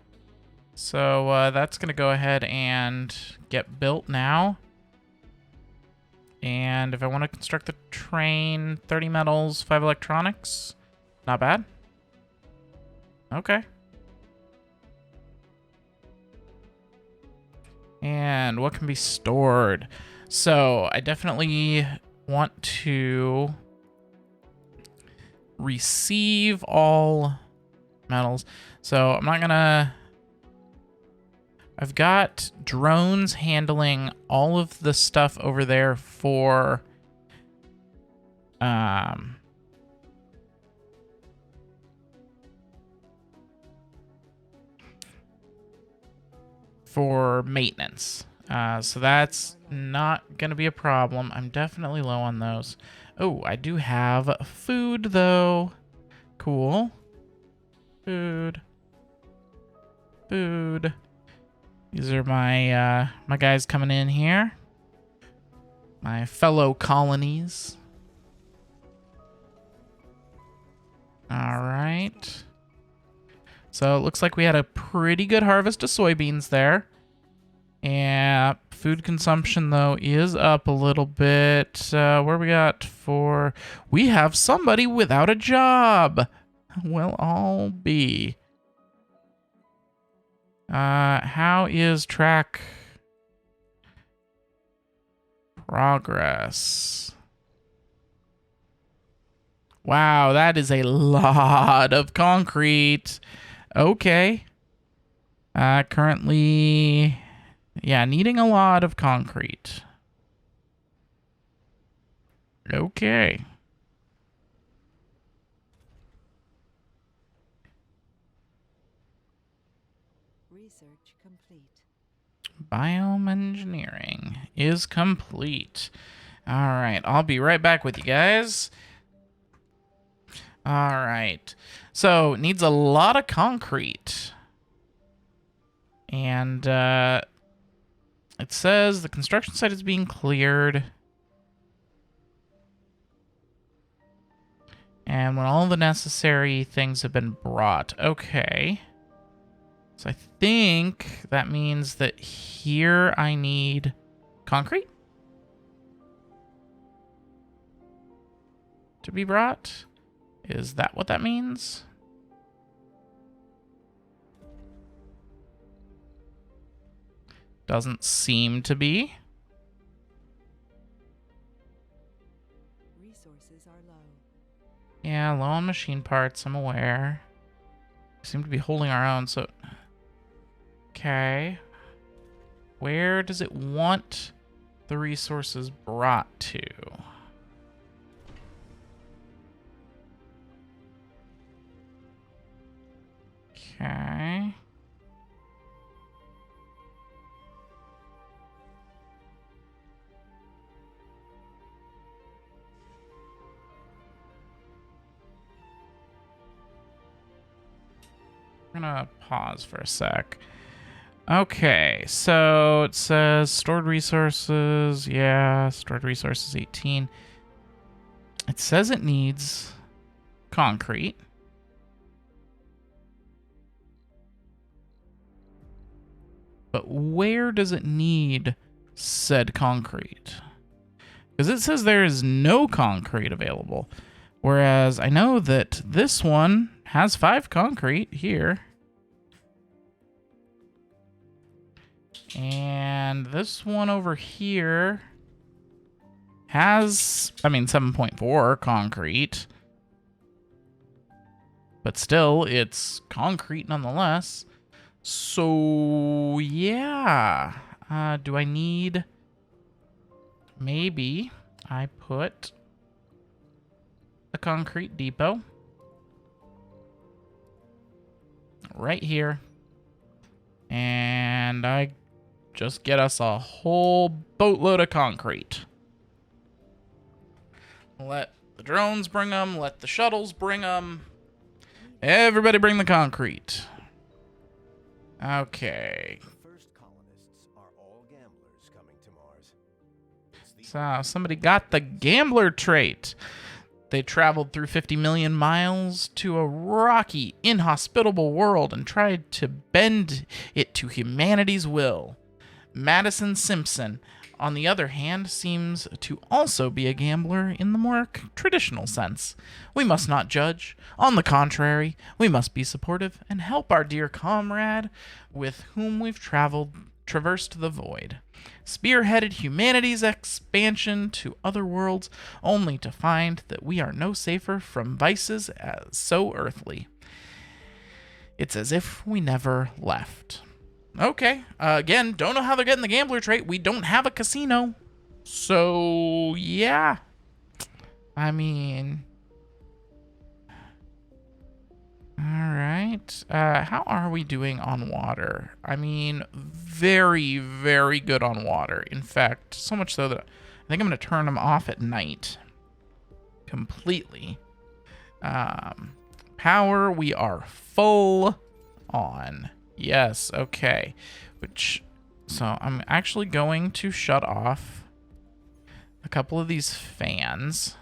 So that's going to go ahead and get built now. And if I want to construct the train, 30 metals, 5 electronics. Not bad. Okay. And what can be stored? So I definitely want to receive all metals. So I'm not gonna... I've got drones handling all of the stuff over there for maintenance. So that's not going to be a problem. I'm definitely low on those. Oh, I do have food, though. Cool. Food. Food. These are my my guys coming in here. My fellow colonies. All right. So it looks like we had a pretty good harvest of soybeans there. And food consumption, though, is up a little bit. Where we got for... We have somebody without a job. We'll all be. How is track progress? Wow, that is a lot of concrete. Okay. Currently, yeah, needing a lot of concrete. Okay. Research complete. Biome engineering is complete. All right, I'll be right back with you guys. All right. So, needs a lot of concrete. And it says the construction site is being cleared. And when all the necessary things have been brought. Okay. So I think that means that here I need concrete to be brought. Is that what that means? Doesn't seem to be. Resources are low. Yeah, low on machine parts, I'm aware. We seem to be holding our own, so... Okay. Where does it want the resources brought to? Okay. I'm gonna pause for a sec. Okay, so it says stored resources. Yeah, stored resources 18. It says it needs concrete. But where does it need said concrete? Because it says there is no concrete available. Whereas I know that this one has 5 concrete here. And this one over here has, 7.4 concrete. But still, it's concrete nonetheless. So, yeah. Do I need... Maybe I put a concrete depot right here. And I just get us a whole boatload of concrete. Let the drones bring them. Let the shuttles bring them. Everybody bring the concrete. Okay. The first colonists are all gamblers coming to Mars. So somebody got the gambler trait. They traveled through 50 million miles to a rocky, inhospitable world and tried to bend it to humanity's will. Madison Simpson, on the other hand, seems to also be a gambler in the more traditional sense. We must not judge. On the contrary, we must be supportive and help our dear comrade with whom we've traversed the void. Spearheaded humanity's expansion to other worlds, only to find that we are no safer from vices as so earthly. It's as if we never left. Okay, again, don't know how they're getting the gambler trait. We don't have a casino. So, yeah. I mean... Alright. How are we doing on water? I mean, very, very good on water. In fact, so much so that I think I'm going to turn them off at night. Completely. Power, we are full on. Yes, okay. So I'm actually going to shut off a couple of these fans.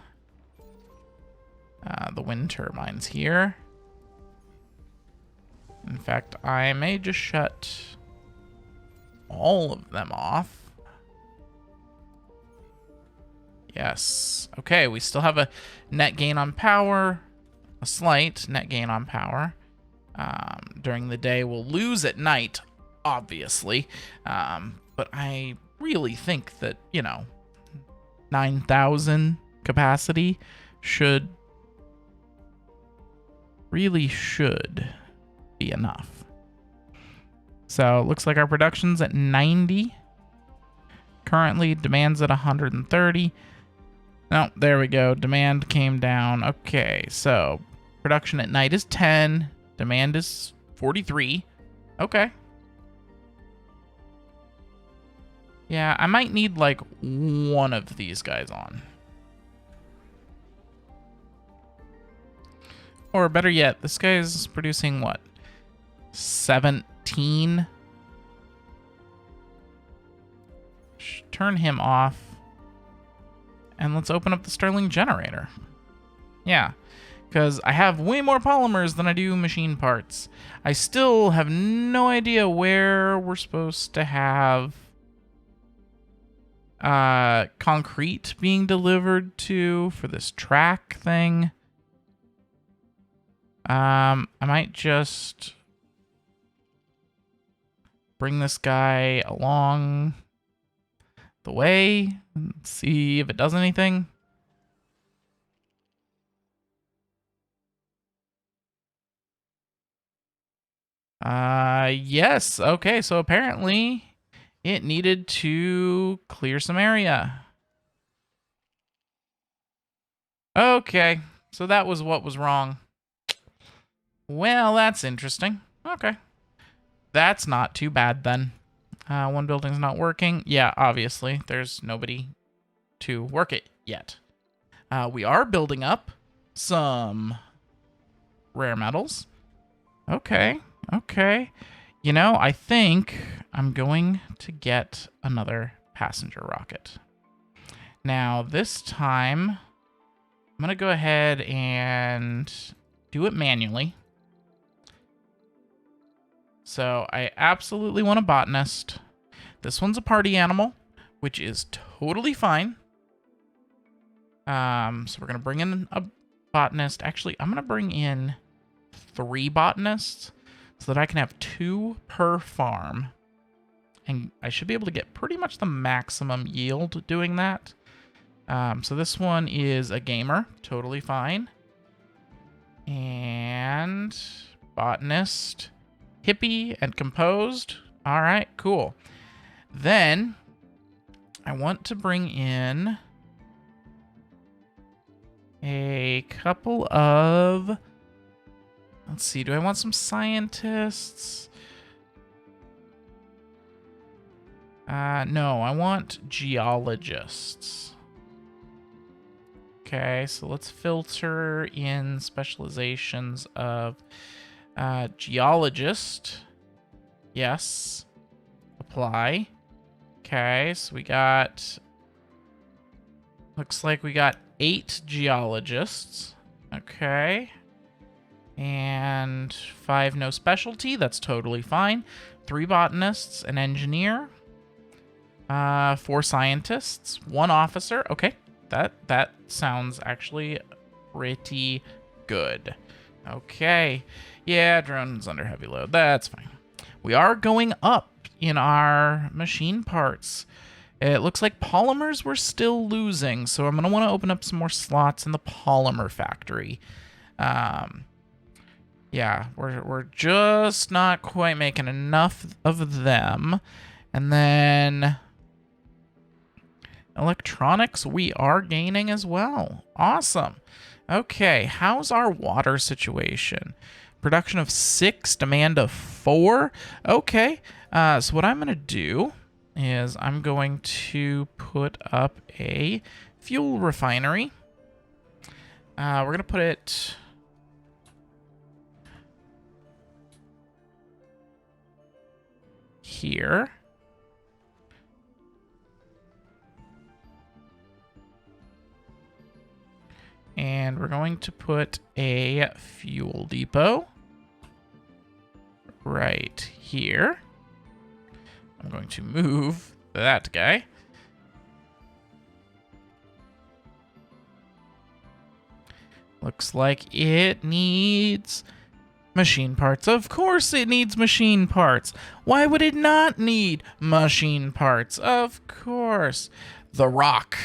The wind turbines here. In fact, I may just shut all of them off. Yes. Okay, we still have a net gain on power. A slight net gain on power. During the day, we'll lose at night, obviously. But I really think that, 9,000 capacity should be enough. So it looks like our production's at 90. Currently, demand's at 130. No, there we go. Demand came down. Okay, so production at night is 10. Demand is 43. Okay. Yeah, I might need like one of these guys on. Or better yet, this guy is producing what? 17? Turn him off. And let's open up the Stirling generator. Yeah. because I have way more polymers than I do machine parts. I still have no idea where we're supposed to have concrete being delivered to for this track thing. I might just bring this guy along the way and see if it does anything. Yes. Okay, so apparently it needed to clear some area. Okay, so that was what was wrong. Well, that's interesting. Okay. That's not too bad then. One building's not working. Yeah, obviously, there's nobody to work it yet. We are building up some rare metals. Okay, okay. You know, I think I'm going to get another passenger rocket. Now, this time, I'm going to go ahead and do it manually. So I absolutely want a botanist. This one's a party animal, which is totally fine. So we're going to bring in a botanist. Actually, I'm going to bring in 3 botanists so that I can have 2 per farm. And I should be able to get pretty much the maximum yield doing that. So this one is a gamer, totally fine. And botanist, hippie, and composed. All right, cool. Then I want to bring in a couple of... Let's see, do I want some scientists? No, I want geologists. Okay, so let's filter in specializations of geologist. Yes. Apply. Okay, so we got... Looks like we got 8 geologists. Okay. And 5 no specialty. That's totally fine. 3 botanists, an engineer. 4 scientists, 1 officer. Okay, that sounds actually pretty good. Okay. Yeah, drone's under heavy load. That's fine. We are going up in our machine parts. It looks like polymers we're still losing, so I'm going to want to open up some more slots in the polymer factory. Yeah, we're just not quite making enough of them. And then electronics we are gaining as well. Awesome. Okay, how's our water situation? Production of 6, demand of 4. Okay, so what I'm going to do is I'm going to put up a fuel refinery. We're going to put it here. And we're going to put a fuel depot right here. I'm going to move that guy. Looks like it needs machine parts. Of course it needs machine parts. Why would it not need machine parts? Of course. The rock.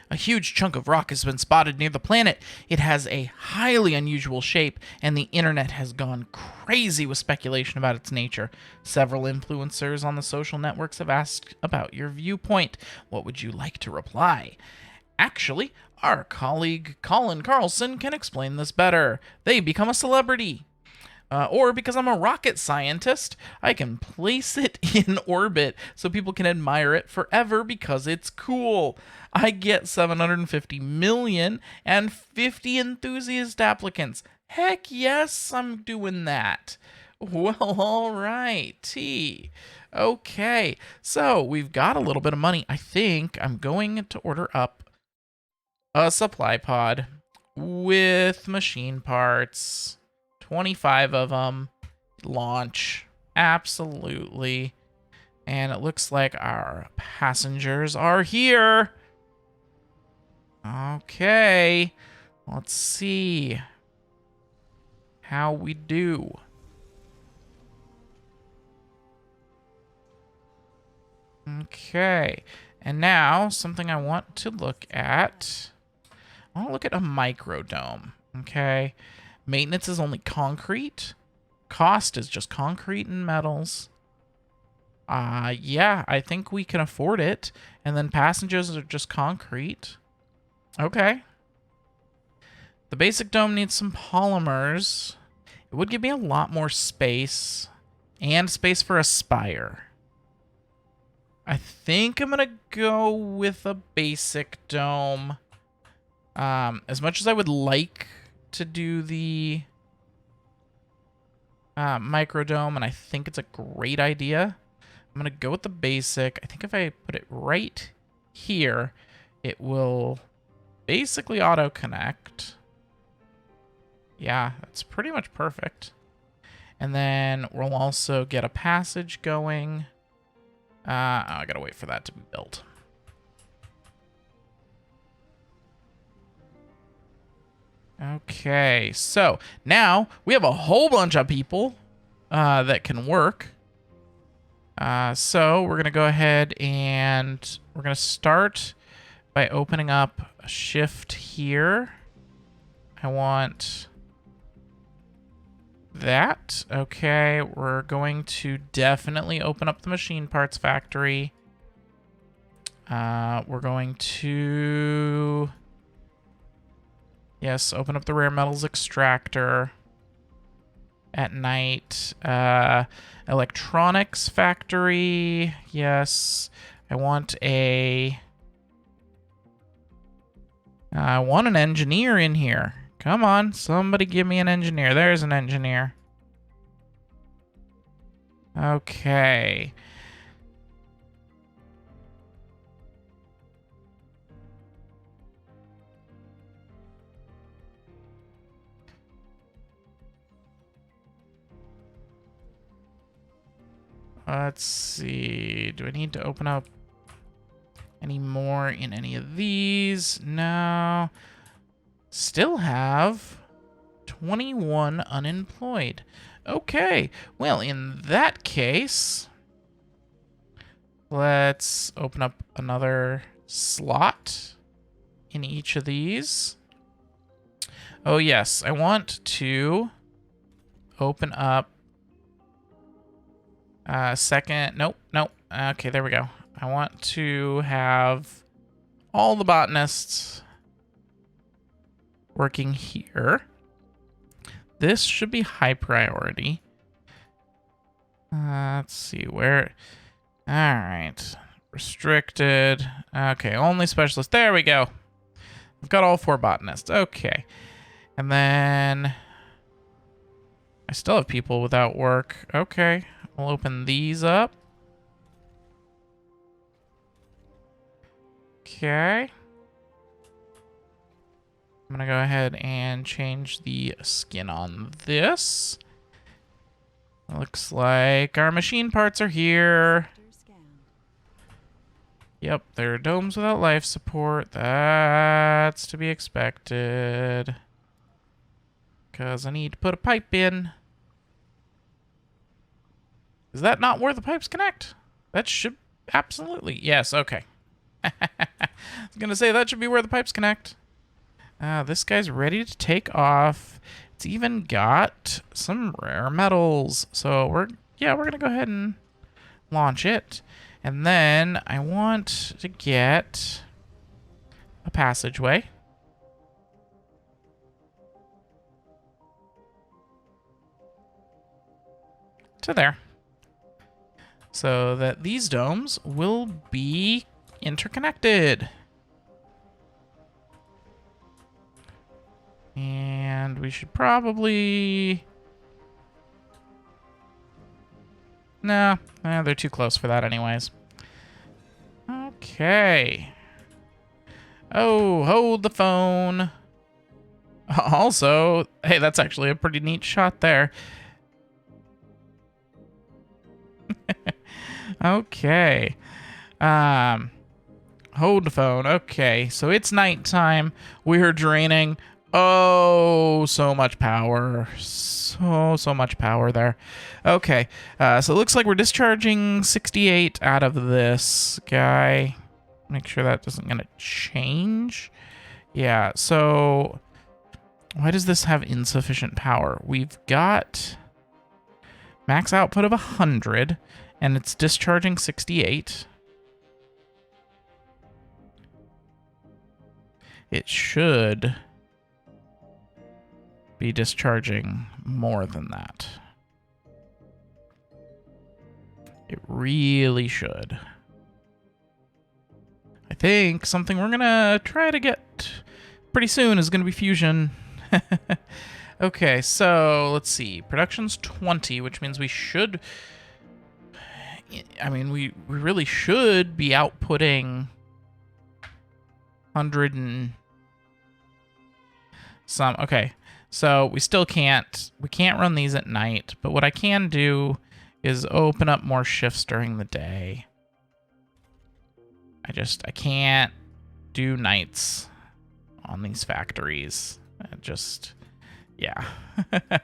A huge chunk of rock has been spotted near the planet. It has a highly unusual shape, and the internet has gone crazy with speculation about its nature. Several influencers on the social networks have asked about your viewpoint. What would you like to reply? Actually, our colleague Colin Carlson can explain this better. They become a celebrity. Or because I'm a rocket scientist, I can place it in orbit so people can admire it forever because it's cool. I get 750 million and 50 enthusiast applicants. Heck yes, I'm doing that. Well, all righty. Okay, so we've got a little bit of money. I think I'm going to order up a supply pod. with machine parts. 25 of them. Launch. Absolutely. And it looks like our passengers are here. Okay. Let's see how we do. Okay. And now, something I want to look at. I want to look at a microdome. Okay. Maintenance is only concrete. Cost is just concrete and metals. Yeah, I think we can afford it. And then passengers are just concrete. Okay. The basic dome needs some polymers. It would give me a lot more space. And space for a spire. I think I'm going to go with a basic dome. As much as I would like to do the microdome, and I think it's a great idea, I'm going to go with the basic. I think if I put it right here, it will basically auto-connect. Yeah, that's pretty much perfect. And then we'll also get a passage going. I gotta wait for that to be built. Okay, so now we have a whole bunch of people that can work. So we're gonna go ahead and we're gonna start by opening up a shift here. I want that. Okay, we're going to definitely open up the machine parts factory. We're going to... Yes, open up the rare metals extractor at night. Electronics factory. Yes, I want an engineer in here. Come on, somebody give me an engineer. There's an engineer. Okay. Let's see. Do I need to open up any more in any of these? No. Still have 21 unemployed. Okay. Well, in that case, let's open up another slot in each of these. Oh, yes. I want to open up second. Nope. Okay, there we go. I want to have all the botanists working here. This should be high priority. Let's see where. All right. Restricted. Okay, only specialist. There we go. I've got all 4 botanists. Okay. And then I still have people without work. Okay. We'll open these up. Okay. I'm going to go ahead and change the skin on this. Looks like our machine parts are here. Yep, they're domes without life support. That's to be expected. Because I need to put a pipe in. Is that not where the pipes connect? That should... Absolutely. Yes, okay. I was going to say, that should be where the pipes connect. This guy's ready to take off. It's even got some rare metals. So we're going to go ahead and launch it. And then I want to get a passageway. To there. So that these domes will be interconnected. And we should probably... No, they're too close for that anyways. Okay. Oh, hold the phone. Also, hey, that's actually a pretty neat shot there. Okay. Hold the phone. Okay, so it's nighttime. We're draining. Oh, so much power. So much power there. Okay, so it looks like we're discharging 68 out of this guy. Make sure that isn't going to change. Yeah, so why does this have insufficient power? We've got max output of 100, and it's discharging 68. It should be discharging more than that. It really should. I think something we're gonna try to get pretty soon is gonna be fusion. Okay, so let's see. Production's 20, which means we should... I mean, we really should be outputting 100 and some. Okay, so we still can't run these at night, but what I can do is open up more shifts during the day. I can't do nights on these factories. Yeah. But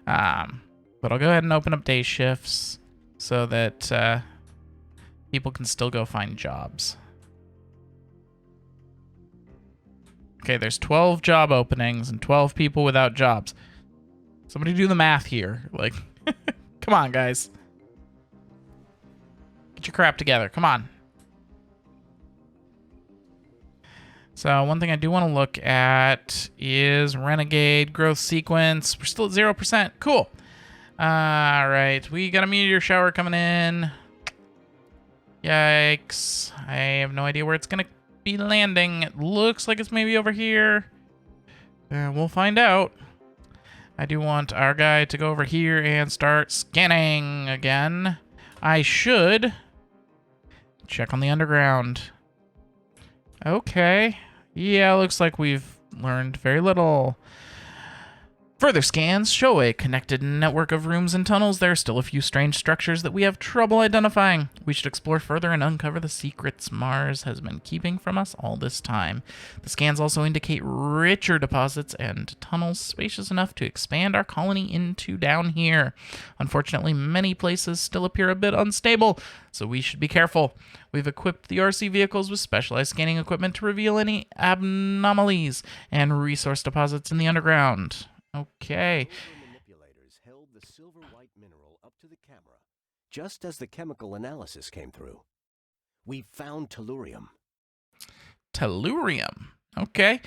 I'll go ahead and open up day shifts so that people can still go find jobs. Okay, there's 12 job openings and 12 people without jobs. Somebody do the math here. Like, come on, guys. Get your crap together. Come on. So one thing I do want to look at is Renegade growth sequence. We're still at 0%. Cool. All right, we got a meteor shower coming in. Yikes. I have no idea where it's going to be landing. It looks like it's maybe over here. We'll find out. I do want our guy to go over here and start scanning again. I should check on the underground. Okay. Yeah, looks like we've learned very little. Further scans show a connected network of rooms and tunnels. There are still a few strange structures that we have trouble identifying. We should explore further and uncover the secrets Mars has been keeping from us all this time. The scans also indicate richer deposits and tunnels spacious enough to expand our colony into down here. Unfortunately, many places still appear a bit unstable, so we should be careful. We've equipped the RC vehicles with specialized scanning equipment to reveal any anomalies and resource deposits in the underground. Okay. Manipulators held the silver white mineral up to the camera just as the chemical analysis came through. We found tellurium. Tellurium. Okay.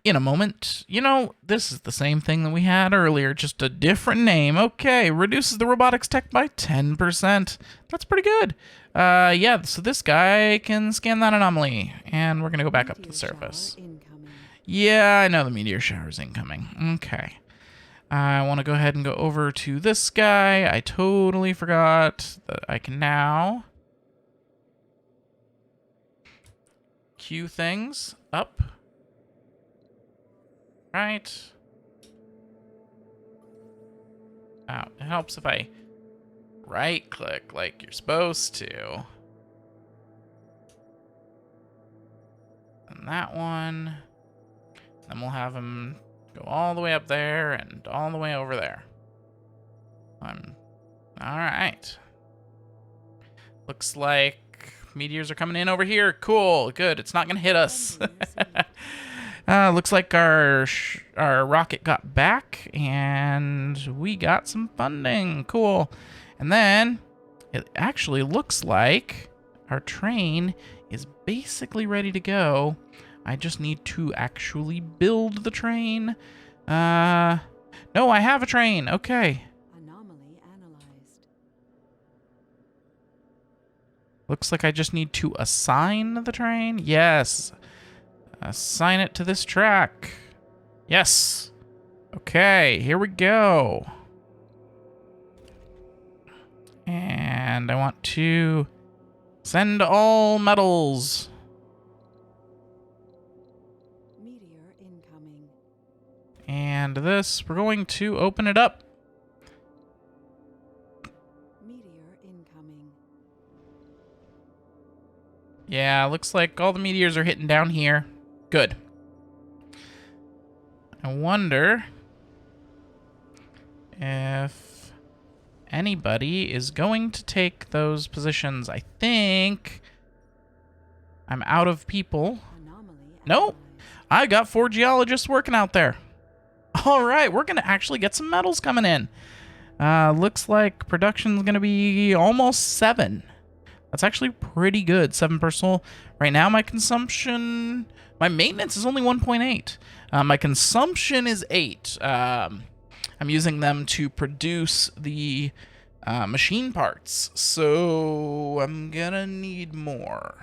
In a moment. You know, this is the same thing that we had earlier, just a different name. Okay. Reduces the robotics tech by 10%. That's pretty good. Yeah, so this guy can scan that anomaly. And we're going to go back up to the surface. Yeah, I know the meteor shower's incoming. Okay. I want to go ahead and go over to this guy. I totally forgot that I can now queue things up. Right. Oh, it helps if I right-click like you're supposed to. And that one. Then we'll have him go all the way up there and all the way over there. All right. Looks like meteors are coming in over here. Cool. Good. It's not going to hit us. Looks like our rocket got back and we got some funding. Cool. And then it actually looks like our train is basically ready to go. I just need to actually build the train. No, I have a train. Okay. Anomaly analyzed. Looks like I just need to assign the train. Yes. Assign it to this track. Yes. Okay, here we go. And I want to send all metals. Meteor incoming. And this, we're going to open it up. Meteor incoming. Yeah, looks like all the meteors are hitting down here. Good. I wonder if anybody is going to take those positions. I think I'm out of people. Anomaly Nope. analyzed. I got 4 geologists working out there. All right, we're going to actually get some metals coming in. Looks like production's going to be almost 7. That's actually pretty good. 7 per soul. Right now, my consumption... My maintenance is only 1.8. My consumption is 8. I'm using them to produce the machine parts. So I'm going to need more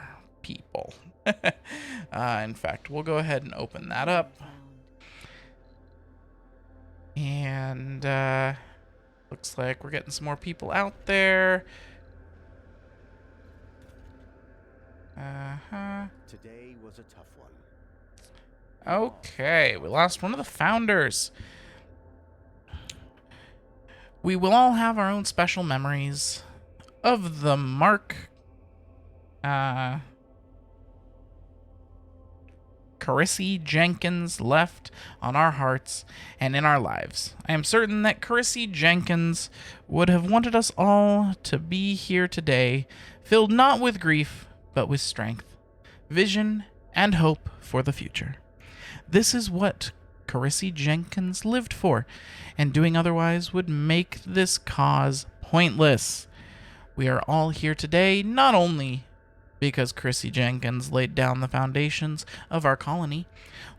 people. In fact, we'll go ahead and open that up. Found. And looks like we're getting some more people out there. Today was a tough one. Okay, we lost one of the founders. We will all have our own special memories of the mark. Carissy Jenkins left on our hearts and in our lives. I am certain that Carissy Jenkins would have wanted us all to be here today, filled not with grief, but with strength, vision, and hope for the future. This is what Carissy Jenkins lived for, and doing otherwise would make this cause pointless. We are all here today not only because Carissy Jenkins laid down the foundations of our colony,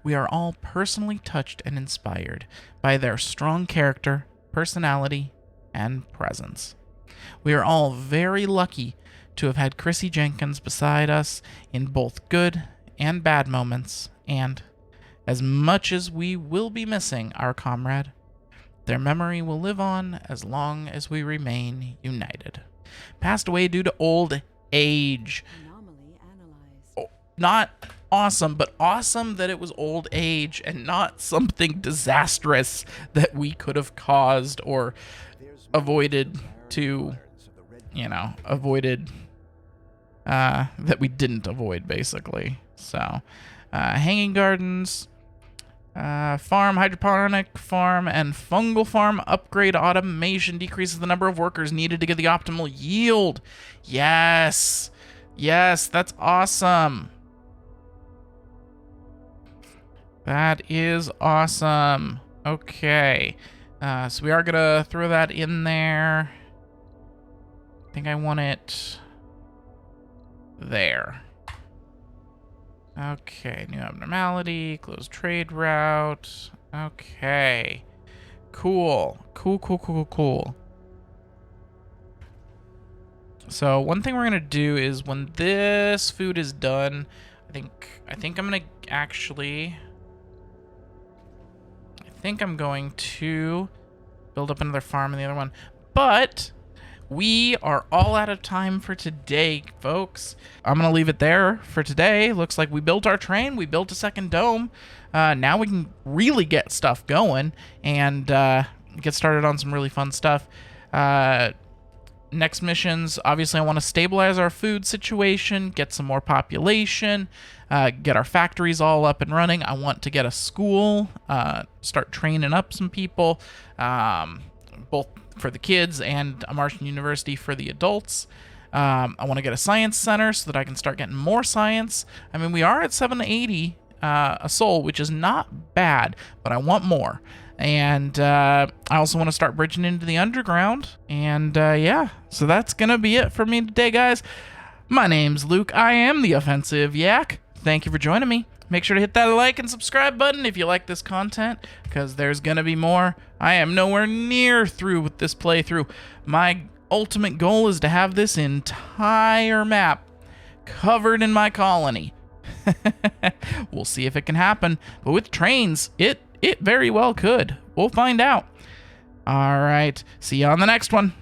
we are all personally touched and inspired by their strong character, personality, and presence. We are all very lucky to have had Carissy Jenkins beside us in both good and bad moments, and as much as we will be missing our comrade, their memory will live on as long as we remain united. Passed away due to old age. Anomaly analyzed. Not awesome, but awesome that it was old age and not something disastrous that we could have caused or avoided to, that we didn't avoid, basically. So, hanging gardens, farm, hydroponic farm, and fungal farm upgrade automation decreases the number of workers needed to get the optimal yield. Yes. Yes, that's awesome. That is awesome. Okay. So we are going to throw that in there. I think I want it there. Okay, new abnormality, closed trade route. Okay. Cool. Cool. So one thing we're gonna do is when this food is done, I think I'm gonna actually, I'm going to build up another farm in the other one. But we are all out of time for today, folks. I'm gonna leave it there for today. Looks like we built our train, we built a second dome. Now we can really get stuff going and get started on some really fun stuff. Next missions, obviously I want to stabilize our food situation, get some more population, get our factories all up and running. I want to get a school, start training up some people, both for the kids and a Martian university for the adults. I want to get a science center so that I can start getting more science. I mean, we are at 780 a soul, which is not bad, but I want more. And I also want to start bridging into the underground. And yeah, so that's going to be it for me today, guys. My name's Luke. I am the Offensive Yak. Thank you for joining me. Make sure to hit that like and subscribe button if you like this content, because there's going to be more. I am nowhere near through with this playthrough. My ultimate goal is to have this entire map covered in my colony. We'll see if it can happen. But with trains, it very well could. We'll find out. All right. See you on the next one.